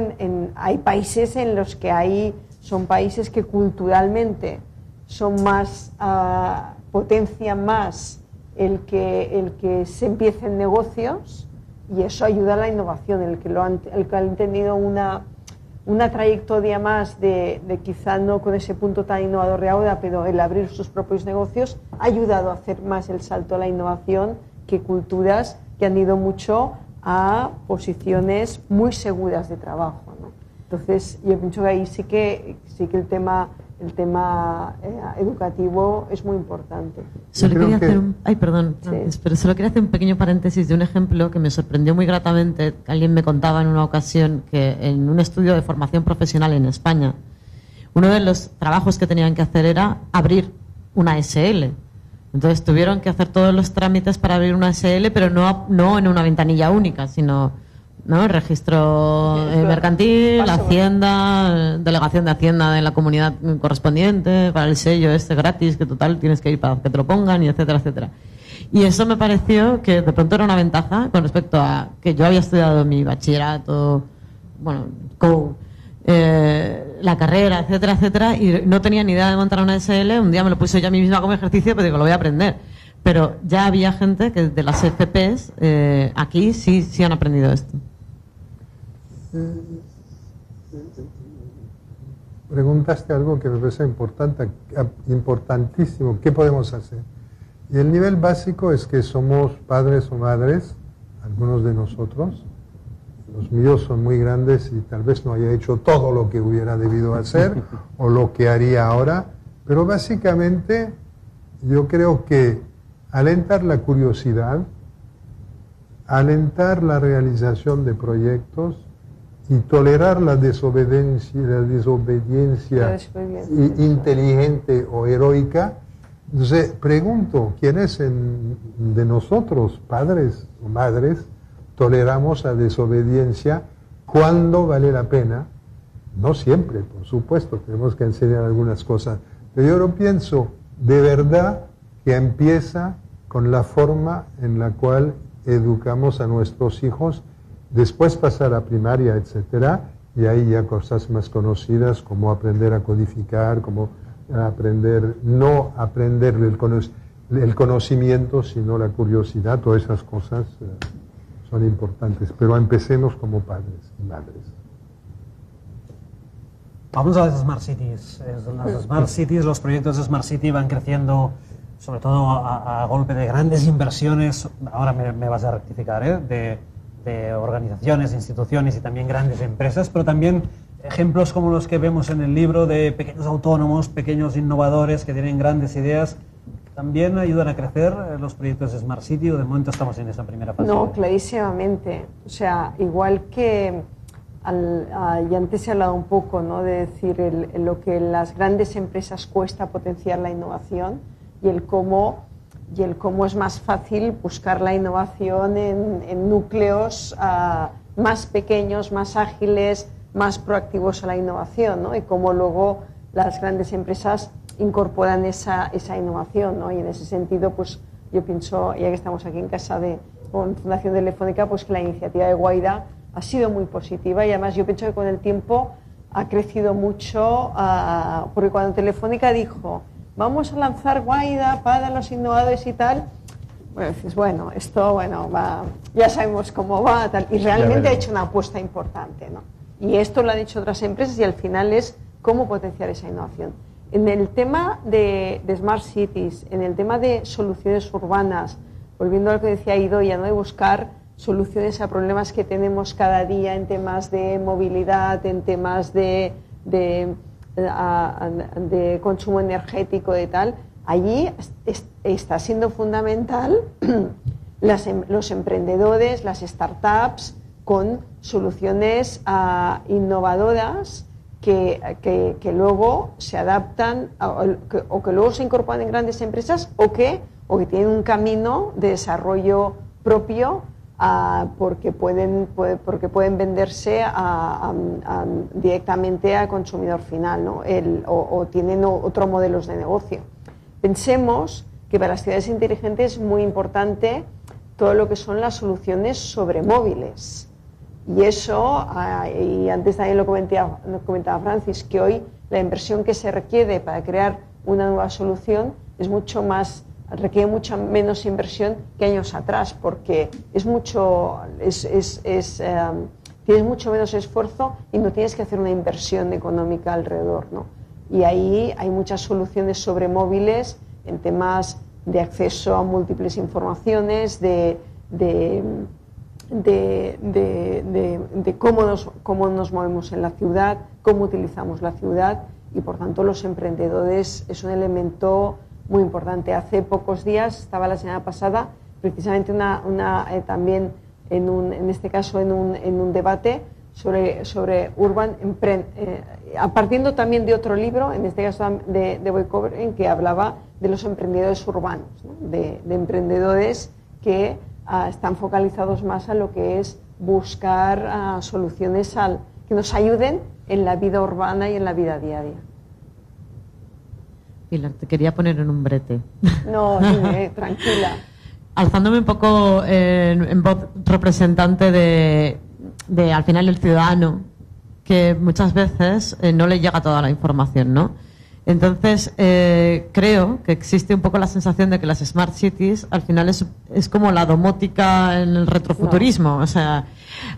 hay países en los que son países que culturalmente son más, potencian más el que se empiecen negocios, y eso ayuda a la innovación. El que han tenido una trayectoria más de quizá no con ese punto tan innovador de ahora, pero el abrir sus propios negocios ha ayudado a hacer más el salto a la innovación que culturas que han ido mucho a posiciones muy seguras de trabajo, ¿no? Entonces, yo pienso que ahí sí que el tema educativo es muy importante. Solo quería hacer pero solo quería hacer un pequeño paréntesis de un ejemplo que me sorprendió muy gratamente. Alguien me contaba en una ocasión que en un estudio de formación profesional en España, uno de los trabajos que tenían que hacer era abrir una SL. Entonces tuvieron que hacer todos los trámites para abrir una SL, pero no en una ventanilla única, sino el registro mercantil, la Hacienda, delegación de Hacienda de la comunidad correspondiente, para el sello gratis, que total tienes que ir para que te lo pongan, y etcétera, etcétera. Y eso me pareció que de pronto era una ventaja con respecto a que yo había estudiado mi bachillerato, la carrera, etcétera, etcétera, y no tenía ni idea de montar una SL. Un día me lo puse yo a mí misma como ejercicio, pero digo, lo voy a aprender. pero ya había gente que de las FPs aquí sí han aprendido esto. Preguntaste algo que me parece importantísimo. ¿Qué podemos hacer? Y el nivel básico es que somos padres o madres, algunos de nosotros. Los míos son muy grandes y tal vez no haya hecho todo lo que hubiera debido hacer o lo que haría ahora, pero básicamente yo creo que alentar la curiosidad, alentar la realización de proyectos y tolerar la desobediencia inteligente o heroica. Entonces, pregunto, ¿quiénes de nosotros, padres o madres, toleramos la desobediencia? ¿Cuándo vale la pena? No siempre, por supuesto, tenemos que enseñar algunas cosas, pero yo lo pienso de verdad que empieza con la forma en la cual educamos a nuestros hijos, después pasar a primaria, etcétera, y ahí ya cosas más conocidas como aprender a codificar, como no aprender el conocimiento, sino la curiosidad. Todas esas cosas son importantes, pero empecemos como padres y madres. Vamos a las Smart Cities. Las Smart Cities, los proyectos de Smart City van creciendo sobre todo a golpe de grandes inversiones, ahora me vas a rectificar, de organizaciones, instituciones y también grandes empresas, pero también ejemplos como los que vemos en el libro de pequeños autónomos, pequeños innovadores que tienen grandes ideas, ¿también ayudan a crecer los proyectos de Smart City o de momento estamos en esa primera fase? No, clarísimamente. O sea, igual que y antes se ha hablado un poco, ¿no?, de decir lo que las grandes empresas cuesta potenciar la innovación y el cómo es más fácil buscar la innovación en núcleos más pequeños, más ágiles, más proactivos a la innovación, ¿no? Y cómo luego las grandes empresas incorporan esa innovación, ¿no? Y en ese sentido, pues yo pienso, ya que estamos aquí en casa con Fundación Telefónica, pues que la iniciativa de Guaira ha sido muy positiva y además yo pienso que con el tiempo ha crecido mucho, porque cuando Telefónica dijo vamos a lanzar Guaira para los innovadores y tal, bueno, dices, bueno, esto, bueno, va, ya sabemos cómo va, tal, y realmente ha hecho una apuesta importante, ¿no? Y esto lo han hecho otras empresas y al final es cómo potenciar esa innovación. En el tema de Smart Cities, en el tema de soluciones urbanas, volviendo a lo que decía Idoia, ¿no?, de buscar soluciones a problemas que tenemos cada día en temas de movilidad, en temas de consumo energético y tal, allí está siendo fundamental los emprendedores, las startups con soluciones innovadoras que luego se adaptan o que luego se incorporan en grandes empresas o que tienen un camino de desarrollo propio, porque pueden venderse directamente al consumidor final, ¿no? O tienen otros modelos de negocio. Pensemos que para las ciudades inteligentes es muy importante todo lo que son las soluciones sobre móviles. Y eso, y antes también lo comentaba Francis, que hoy la inversión que se requiere para crear una nueva solución requiere mucha menos inversión que años atrás, porque tienes mucho menos esfuerzo y no tienes que hacer una inversión económica alrededor, ¿no? Y ahí hay muchas soluciones sobre móviles en temas de acceso a múltiples informaciones, de cómo nos movemos en la ciudad, cómo utilizamos la ciudad, y por tanto los emprendedores es un elemento muy importante. Hace pocos días, estaba la semana pasada, precisamente también en este caso en un debate sobre Urban partiendo también de otro libro, en este caso de Boykover, en que hablaba de los emprendedores urbanos, ¿no?, de emprendedores que están focalizados más a lo que es buscar soluciones que nos ayuden en la vida urbana y en la vida diaria. Pilar, te quería poner en un brete. No, dime, tranquila. Alzándome un poco en voz representante de al final el ciudadano, que muchas veces no le llega toda la información, ¿no? Entonces, creo que existe un poco la sensación de que las Smart Cities al final es como la domótica en el retrofuturismo. No. O sea,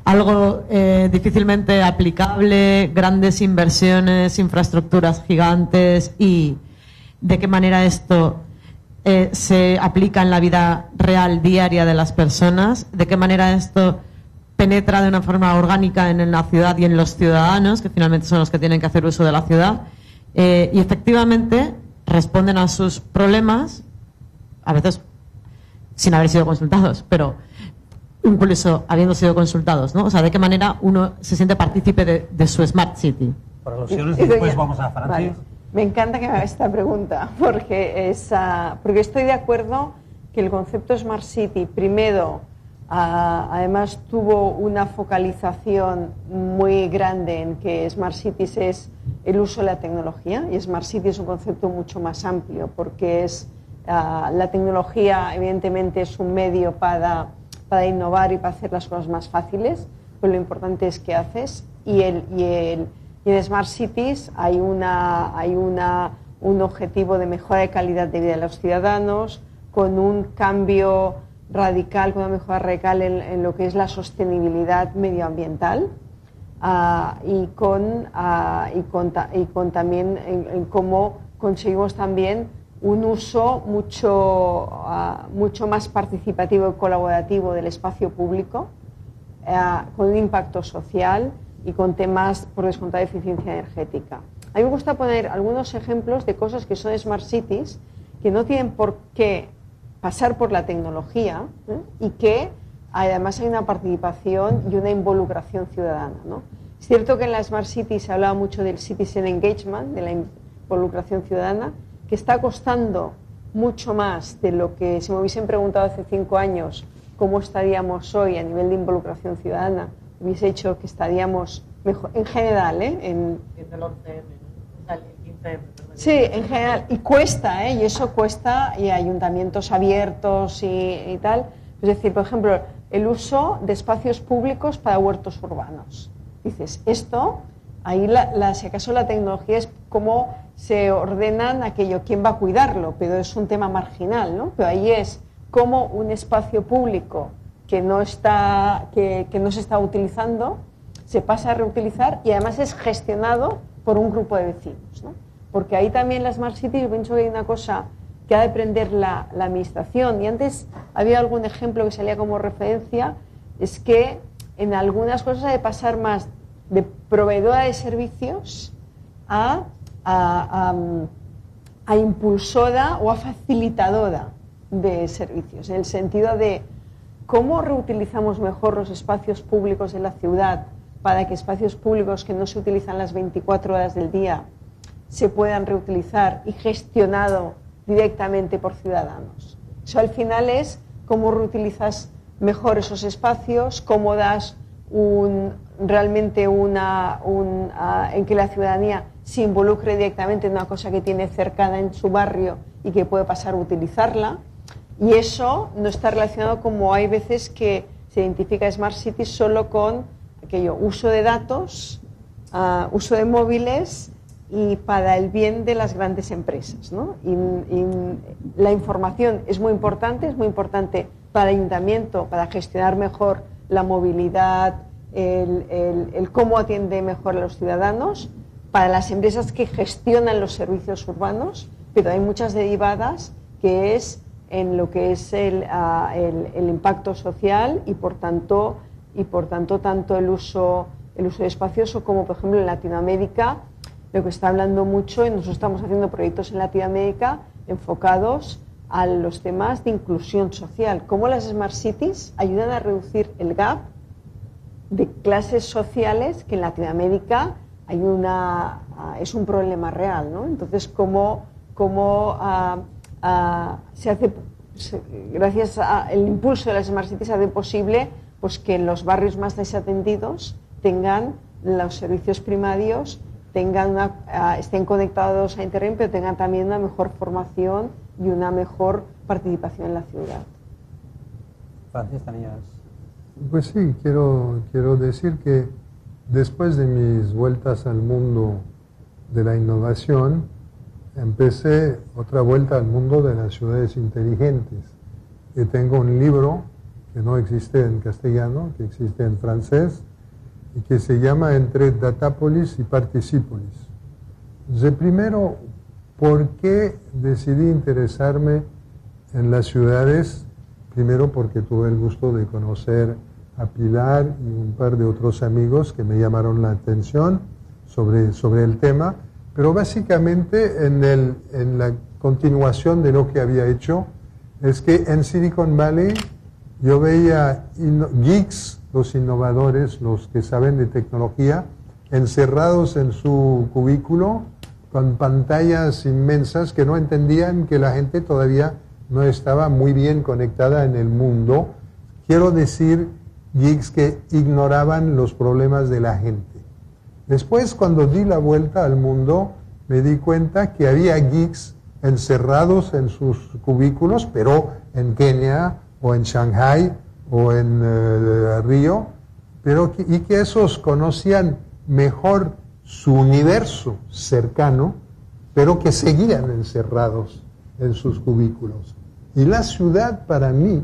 algo difícilmente aplicable, grandes inversiones, infraestructuras gigantes, y de qué manera esto se aplica en la vida real diaria de las personas, de qué manera esto penetra de una forma orgánica en la ciudad y en los ciudadanos, que finalmente son los que tienen que hacer uso de la ciudad. Y efectivamente responden a sus problemas, a veces sin haber sido consultados, pero incluso habiendo sido consultados, ¿no? O sea, de qué manera uno se siente partícipe de su Smart City. Por alusiones, y después vamos a Francis. Vale. Me encanta que me hagas esta pregunta, porque estoy de acuerdo que el concepto Smart City, primero, además tuvo una focalización muy grande en que Smart Cities es el uso de la tecnología, y Smart City es un concepto mucho más amplio, porque la tecnología evidentemente es un medio para innovar y para hacer las cosas más fáciles, pero lo importante es qué haces, y en Smart Cities hay un objetivo de mejora de calidad de vida de los ciudadanos, con un cambio radical, con una mejora radical en lo que es la sostenibilidad medioambiental, y con también en cómo conseguimos también un uso mucho más participativo y colaborativo del espacio público, con un impacto social y con temas, por descontado, de eficiencia energética. A mí me gusta poner algunos ejemplos de cosas que son Smart Cities, que no tienen por qué pasar por la tecnología, y que además hay una participación y una involucración ciudadana, ¿no? Es cierto que en la Smart City se hablaba mucho del citizen engagement, de la involucración ciudadana, que está costando mucho más de lo que, si me hubiesen preguntado hace 5 años cómo estaríamos hoy a nivel de involucración ciudadana, hubiese dicho que estaríamos mejor, en general, Sí, en general, y cuesta, y eso cuesta, y ayuntamientos abiertos y tal. Es decir, por ejemplo, el uso de espacios públicos para huertos urbanos. Dices, esto, ahí si acaso la tecnología es cómo se ordenan aquello, quién va a cuidarlo, pero es un tema marginal, ¿no? Pero ahí es cómo un espacio público que no se está utilizando se pasa a reutilizar, y además es gestionado por un grupo de vecinos, ¿no? Porque ahí también la Smart City, yo pienso que hay una cosa que ha de aprender la administración, y antes había algún ejemplo que salía como referencia, es que en algunas cosas ha de pasar más de proveedora de servicios a impulsora o a facilitadora de servicios, en el sentido de cómo reutilizamos mejor los espacios públicos de la ciudad, para que espacios públicos que no se utilizan las 24 horas del día se puedan reutilizar y gestionado directamente por ciudadanos. Eso al final es cómo reutilizas mejor esos espacios, cómo das realmente en que la ciudadanía se involucre directamente en una cosa que tiene cercana en su barrio y que puede pasar a utilizarla. Y eso no está relacionado, como hay veces que se identifica Smart City solo con aquello, uso de datos, uso de móviles y para el bien de las grandes empresas, ¿no? Y la información es muy importante para el ayuntamiento, para gestionar mejor la movilidad, el cómo atiende mejor a los ciudadanos, para las empresas que gestionan los servicios urbanos, pero hay muchas derivadas que es en lo que es el impacto social y por tanto tanto el uso de espacios, o como por ejemplo en Latinoamérica, lo que está hablando mucho, y nosotros estamos haciendo proyectos en Latinoamérica enfocados a los temas de inclusión social, cómo las Smart Cities ayudan a reducir el gap de clases sociales, que en Latinoamérica es un problema real, ¿no? Entonces, cómo se hace, gracias al impulso de las Smart Cities, se hace posible pues que en los barrios más desatendidos tengan los servicios primarios, estén conectados a Internet, pero tengan también una mejor formación y una mejor participación en la ciudad. Francis, tenías... Pues sí, quiero decir que después de mis vueltas al mundo de la innovación, empecé otra vuelta al mundo de las ciudades inteligentes. Y tengo un libro que no existe en castellano, que existe en francés, y que se llama Entre Datapolis y Particípolis. Entonces, primero, ¿por qué decidí interesarme en las ciudades? Primero porque tuve el gusto de conocer a Pilar y un par de otros amigos que me llamaron la atención sobre el tema, pero básicamente en la continuación de lo que había hecho, es que en Silicon Valley yo veía geeks, los innovadores, los que saben de tecnología, encerrados en su cubículo con pantallas inmensas que no entendían que la gente todavía no estaba muy bien conectada en el mundo. Quiero decir, geeks que ignoraban los problemas de la gente. Después, cuando di la vuelta al mundo, me di cuenta que había geeks encerrados en sus cubículos, pero en Kenia o en Shanghai o en Río, y que esos conocían mejor su universo cercano, pero que seguían encerrados en sus cubículos. Y la ciudad para mí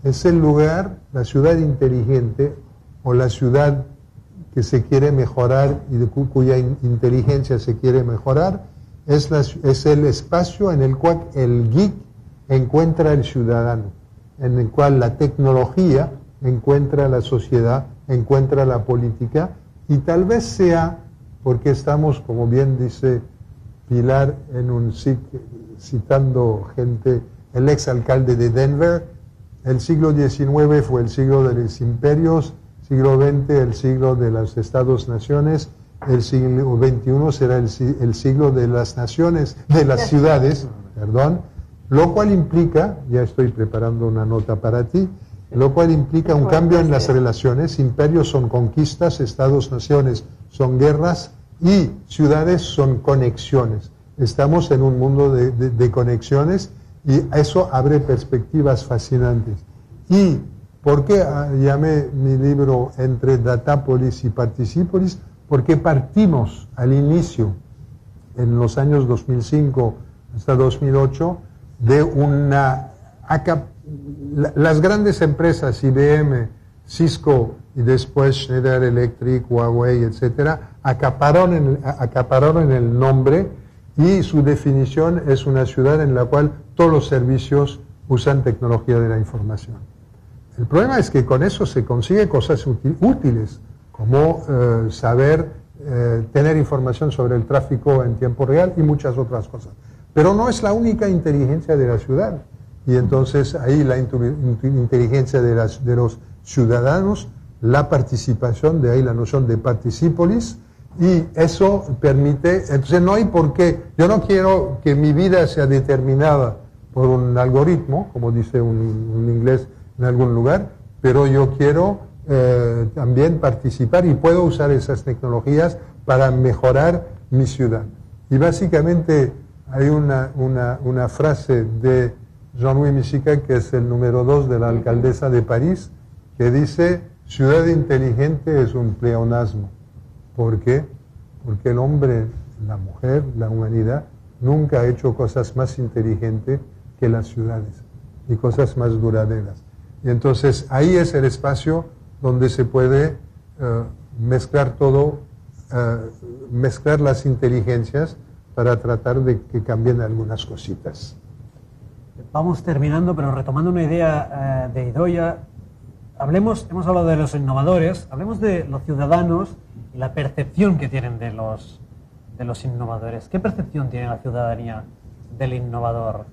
es el lugar, la ciudad inteligente o la ciudad que se quiere mejorar y de cuya inteligencia se quiere mejorar, es el espacio en el cual el geek encuentra el ciudadano, en el cual la tecnología encuentra la sociedad, encuentra la política, y tal vez sea porque estamos, como bien dice Pilar, citando gente, el exalcalde de Denver, el siglo XIX fue el siglo de los imperios, siglo XX el siglo de los Estados-naciones, el siglo XXI será el siglo de las naciones, de las ciudades, perdón, lo cual implica, ya estoy preparando una nota para ti, lo cual implica un cambio en las relaciones. Imperios son conquistas, Estados-naciones son guerras y ciudades son conexiones. Estamos en un mundo de conexiones y eso abre perspectivas fascinantes. ¿Y por qué llamé mi libro Entre Datapolis y Particípolis? Porque partimos al inicio, en los años 2005 hasta 2008, de las grandes empresas, IBM, Cisco y después Schneider Electric, Huawei, etcétera, acapararon el nombre, y su definición es una ciudad en la cual todos los servicios usan tecnología de la información. El problema es que con eso se consigue cosas útiles, como saber tener información sobre el tráfico en tiempo real y muchas otras cosas. Pero no es la única inteligencia de la ciudad. Y entonces ahí la inteligencia de los ciudadanos, la participación, de ahí la noción de particípolis, y eso permite, entonces no hay por qué, yo no quiero que mi vida sea determinada por un algoritmo, como dice un inglés en algún lugar, pero yo quiero también participar y puedo usar esas tecnologías para mejorar mi ciudad. Y básicamente hay una frase de Jean-Louis Michica, que es el número 2 de la alcaldesa de París, que dice: ciudad inteligente es un pleonasmo. ¿Por qué? Porque el hombre, la mujer, la humanidad, nunca ha hecho cosas más inteligentes que las ciudades y cosas más duraderas. Y entonces ahí es el espacio donde se puede mezclar todo, mezclar las inteligencias para tratar de que cambien algunas cositas. Vamos terminando, pero retomando una idea de Idoia, hemos hablado de los innovadores, hablemos de los ciudadanos y la percepción que tienen de los innovadores. ¿Qué percepción tiene la ciudadanía del innovador?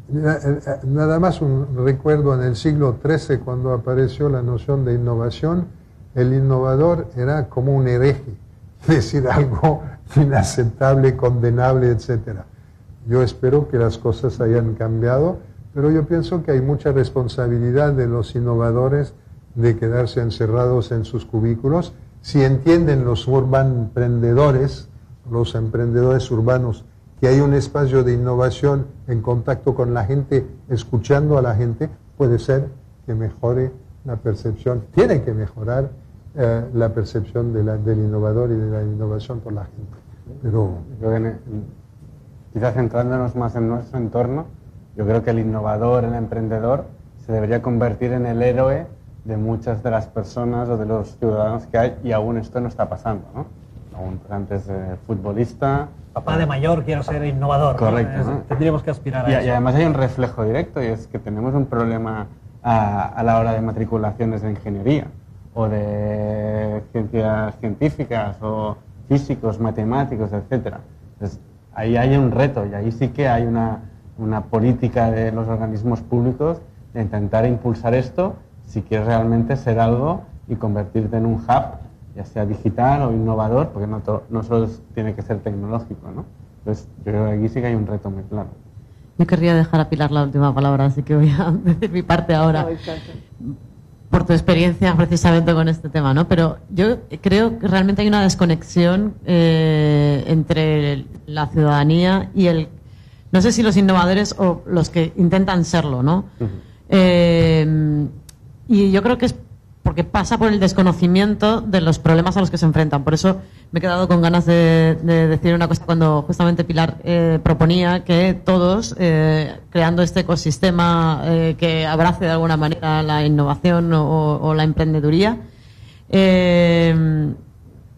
Nada más un recuerdo: en el siglo XIII, cuando apareció la noción de innovación, el innovador era como un hereje, es decir, algo inaceptable, condenable, etc. Yo espero que las cosas hayan cambiado, pero yo pienso que hay mucha responsabilidad de los innovadores de quedarse encerrados en sus cubículos. Si entienden los emprendedores urbanos, que hay un espacio de innovación en contacto con la gente, escuchando a la gente, puede ser que mejore la percepción, tiene que mejorar la percepción del innovador y de la innovación por la gente. Pero quizás centrándonos más en nuestro entorno, yo creo que el innovador, el emprendedor, se debería convertir en el héroe de muchas de las personas o de los ciudadanos que hay, y aún esto no está pasando, ¿no? Aún antes futbolista... Papá de mayor, quiero ser innovador. Correcto, ¿no? ¿no? Tendríamos que aspirar a eso. Y además hay un reflejo directo, y es que tenemos un problema a la hora de matriculaciones de ingeniería o de ciencias científicas o físicos, matemáticos, etcétera. Entonces, ahí hay un reto, y ahí sí que hay una política de los organismos públicos de intentar impulsar esto si quieres realmente ser algo y convertirte en un hub, ya sea digital o innovador, porque no solo tiene que ser tecnológico, ¿no? Entonces, yo creo que aquí sí que hay un reto muy claro. Yo querría dejar a Pilar la última palabra, así que voy a decir mi parte ahora. Por tu experiencia precisamente con este tema, ¿no? Pero yo creo que realmente hay una desconexión entre la ciudadanía y no sé si los innovadores o los que intentan serlo, ¿no? Y yo creo que es porque pasa por el desconocimiento de los problemas a los que se enfrentan. Por eso me he quedado con ganas de decir una cosa cuando justamente Pilar proponía que todos, creando este ecosistema que abrace de alguna manera la innovación o la emprendeduría.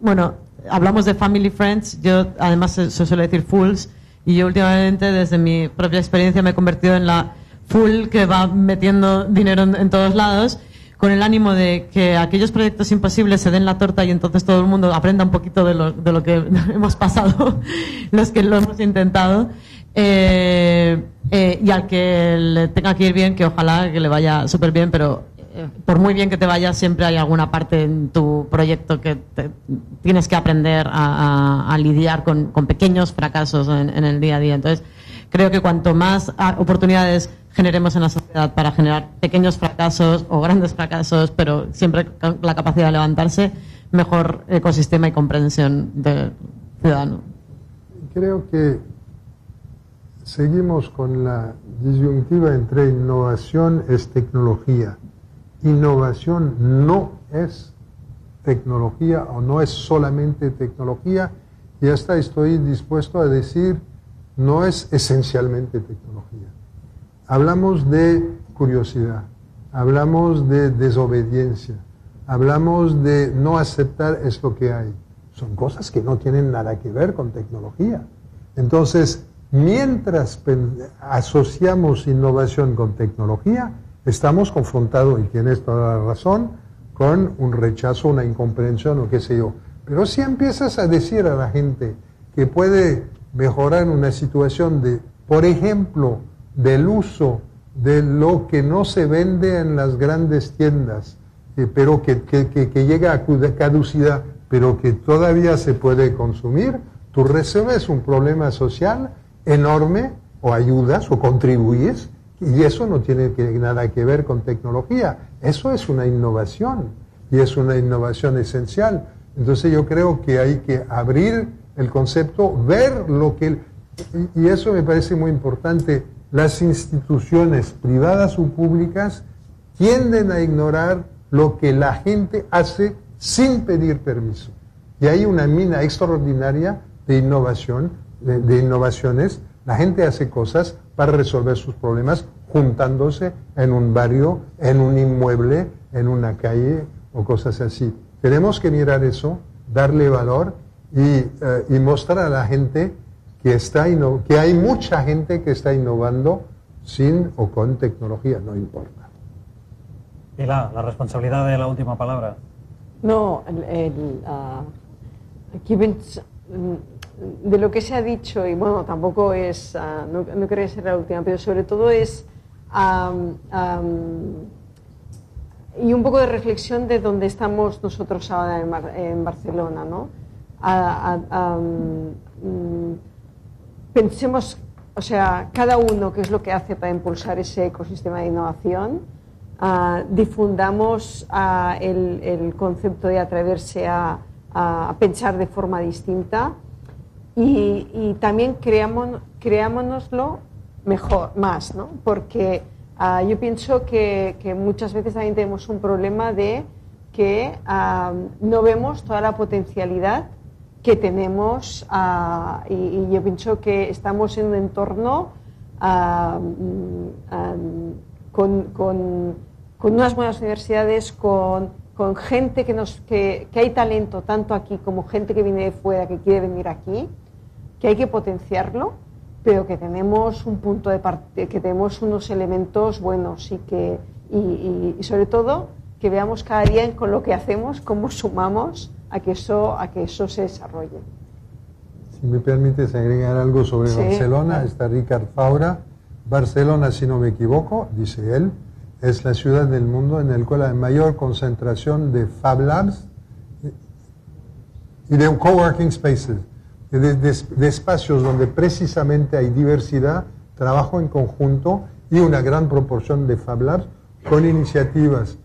Bueno, hablamos de family friends, yo además se suele decir fools, y yo últimamente desde mi propia experiencia me he convertido en la fool que va metiendo dinero en todos lados, con el ánimo de que aquellos proyectos imposibles se den la torta y entonces todo el mundo aprenda un poquito de lo que hemos pasado, los que lo hemos intentado, y al que le tenga que ir bien, que ojalá que le vaya súper bien, pero por muy bien que te vaya, siempre hay alguna parte en tu proyecto que tienes que aprender a lidiar con pequeños fracasos en el día a día. Entonces, creo que cuanto más oportunidades generemos en la sociedad para generar pequeños fracasos o grandes fracasos, pero siempre con la capacidad de levantarse, mejor ecosistema y comprensión del ciudadano. Creo que seguimos con la disyuntiva entre innovación es tecnología. Innovación no es tecnología o no es solamente tecnología, y hasta estoy dispuesto a decir no es esencialmente tecnología. Hablamos de curiosidad, hablamos de desobediencia, hablamos de no aceptar es lo que hay. Son cosas que no tienen nada que ver con tecnología. Entonces, mientras asociamos innovación con tecnología, estamos confrontados, y tienes toda la razón, con un rechazo, una incomprensión o qué sé yo. Pero si empiezas a decir a la gente que puede mejorar una situación de, por ejemplo, del uso de lo que no se vende en las grandes tiendas, pero que llega a caducidad, pero que todavía se puede consumir, tú resuelves un problema social enorme, o ayudas o contribuyes, y eso no tiene nada que ver con tecnología. Eso es una innovación, y es una innovación esencial. Entonces yo creo que hay que abrir el concepto, ver lo que... Y eso me parece muy importante. Las instituciones privadas o públicas tienden a ignorar lo que la gente hace sin pedir permiso. Y hay una mina extraordinaria de innovación, de innovaciones. La gente hace cosas para resolver sus problemas juntándose en un barrio, en un inmueble, en una calle o cosas así. Tenemos que mirar eso, darle valor y mostrar a la gente que hay mucha gente que está innovando sin o con tecnología, no importa. Y la responsabilidad de la última palabra. No, aquí de lo que se ha dicho, y bueno, tampoco es, no quería ser la última, pero sobre todo es, y un poco de reflexión de dónde estamos nosotros ahora en Barcelona, ¿no? Pensemos, o sea, cada uno qué es lo que hace para impulsar ese ecosistema de innovación, difundamos el concepto de atreverse a pensar de forma distinta y también creámonoslo mejor, más, ¿no? Porque yo pienso que muchas veces también tenemos un problema de que no vemos toda la potencialidad que tenemos, y yo pienso que estamos en un entorno con unas buenas universidades, con gente que hay talento tanto aquí como gente que viene de fuera que quiere venir aquí, que hay que potenciarlo, pero que tenemos un punto de partida, que tenemos unos elementos buenos y sobre todo que veamos cada día con lo que hacemos cómo sumamos a que eso se desarrolle. Si me permites agregar algo sobre Barcelona, está Ricard Faura. Barcelona, si no me equivoco, dice él, es la ciudad del mundo en la cual hay mayor concentración de Fab Labs y de coworking spaces, de espacios donde precisamente hay diversidad, trabajo en conjunto y una gran proporción de Fab Labs con iniciativas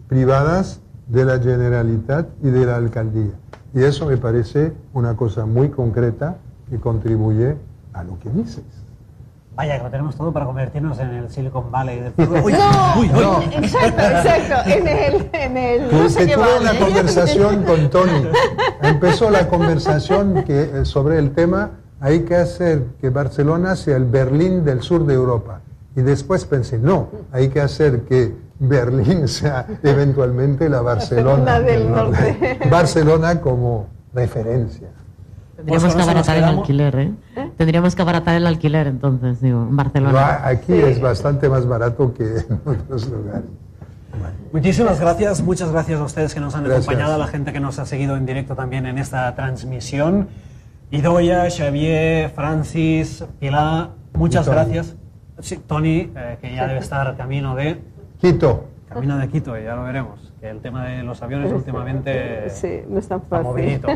privadas de la Generalitat y de la Alcaldía. Y eso me parece una cosa muy concreta que contribuye a lo que dices. Vaya, que lo tenemos todo para convertirnos en el Silicon Valley del futuro. No, exacto, en el no sé qué tuve vale. una conversación con Tony. Empezó la conversación sobre el tema, hay que hacer que Barcelona sea el Berlín del sur de Europa. Y después pensé, no, hay que hacer que Berlín sea eventualmente la Barcelona del norte. Barcelona como referencia. Tendríamos que abaratar el alquiler, ¿eh? Tendríamos que abaratar el alquiler, entonces, digo, en Barcelona. Aquí es bastante más barato que en otros lugares. Bueno. Muchísimas gracias, muchas gracias a ustedes que nos han acompañado, a la gente que nos ha seguido en directo también en esta transmisión. Idoia, Xavier, Francis, Pilar, muchas gracias. Sí, Tony, que ya debe estar camino de Quito. Camino de Quito, ya lo veremos. Que el tema de los aviones últimamente no es tan fácil. movidito.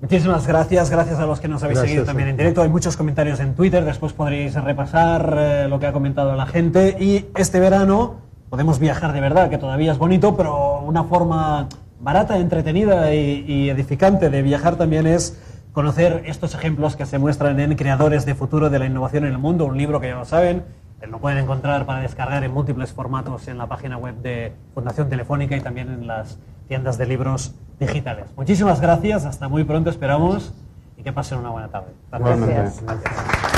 Muchísimas gracias, gracias a los que nos habéis seguido también en directo. Hay muchos comentarios en Twitter, después podréis repasar lo que ha comentado la gente. Y este verano podemos viajar de verdad, que todavía es bonito, pero una forma barata, entretenida y edificante de viajar también es conocer estos ejemplos que se muestran en Creadores de Futuro de la Innovación en el Mundo, un libro que ya lo saben, lo pueden encontrar para descargar en múltiples formatos en la página web de Fundación Telefónica y también en las tiendas de libros digitales. Muchísimas gracias, hasta muy pronto esperamos y que pasen una buena tarde. Gracias. Gracias.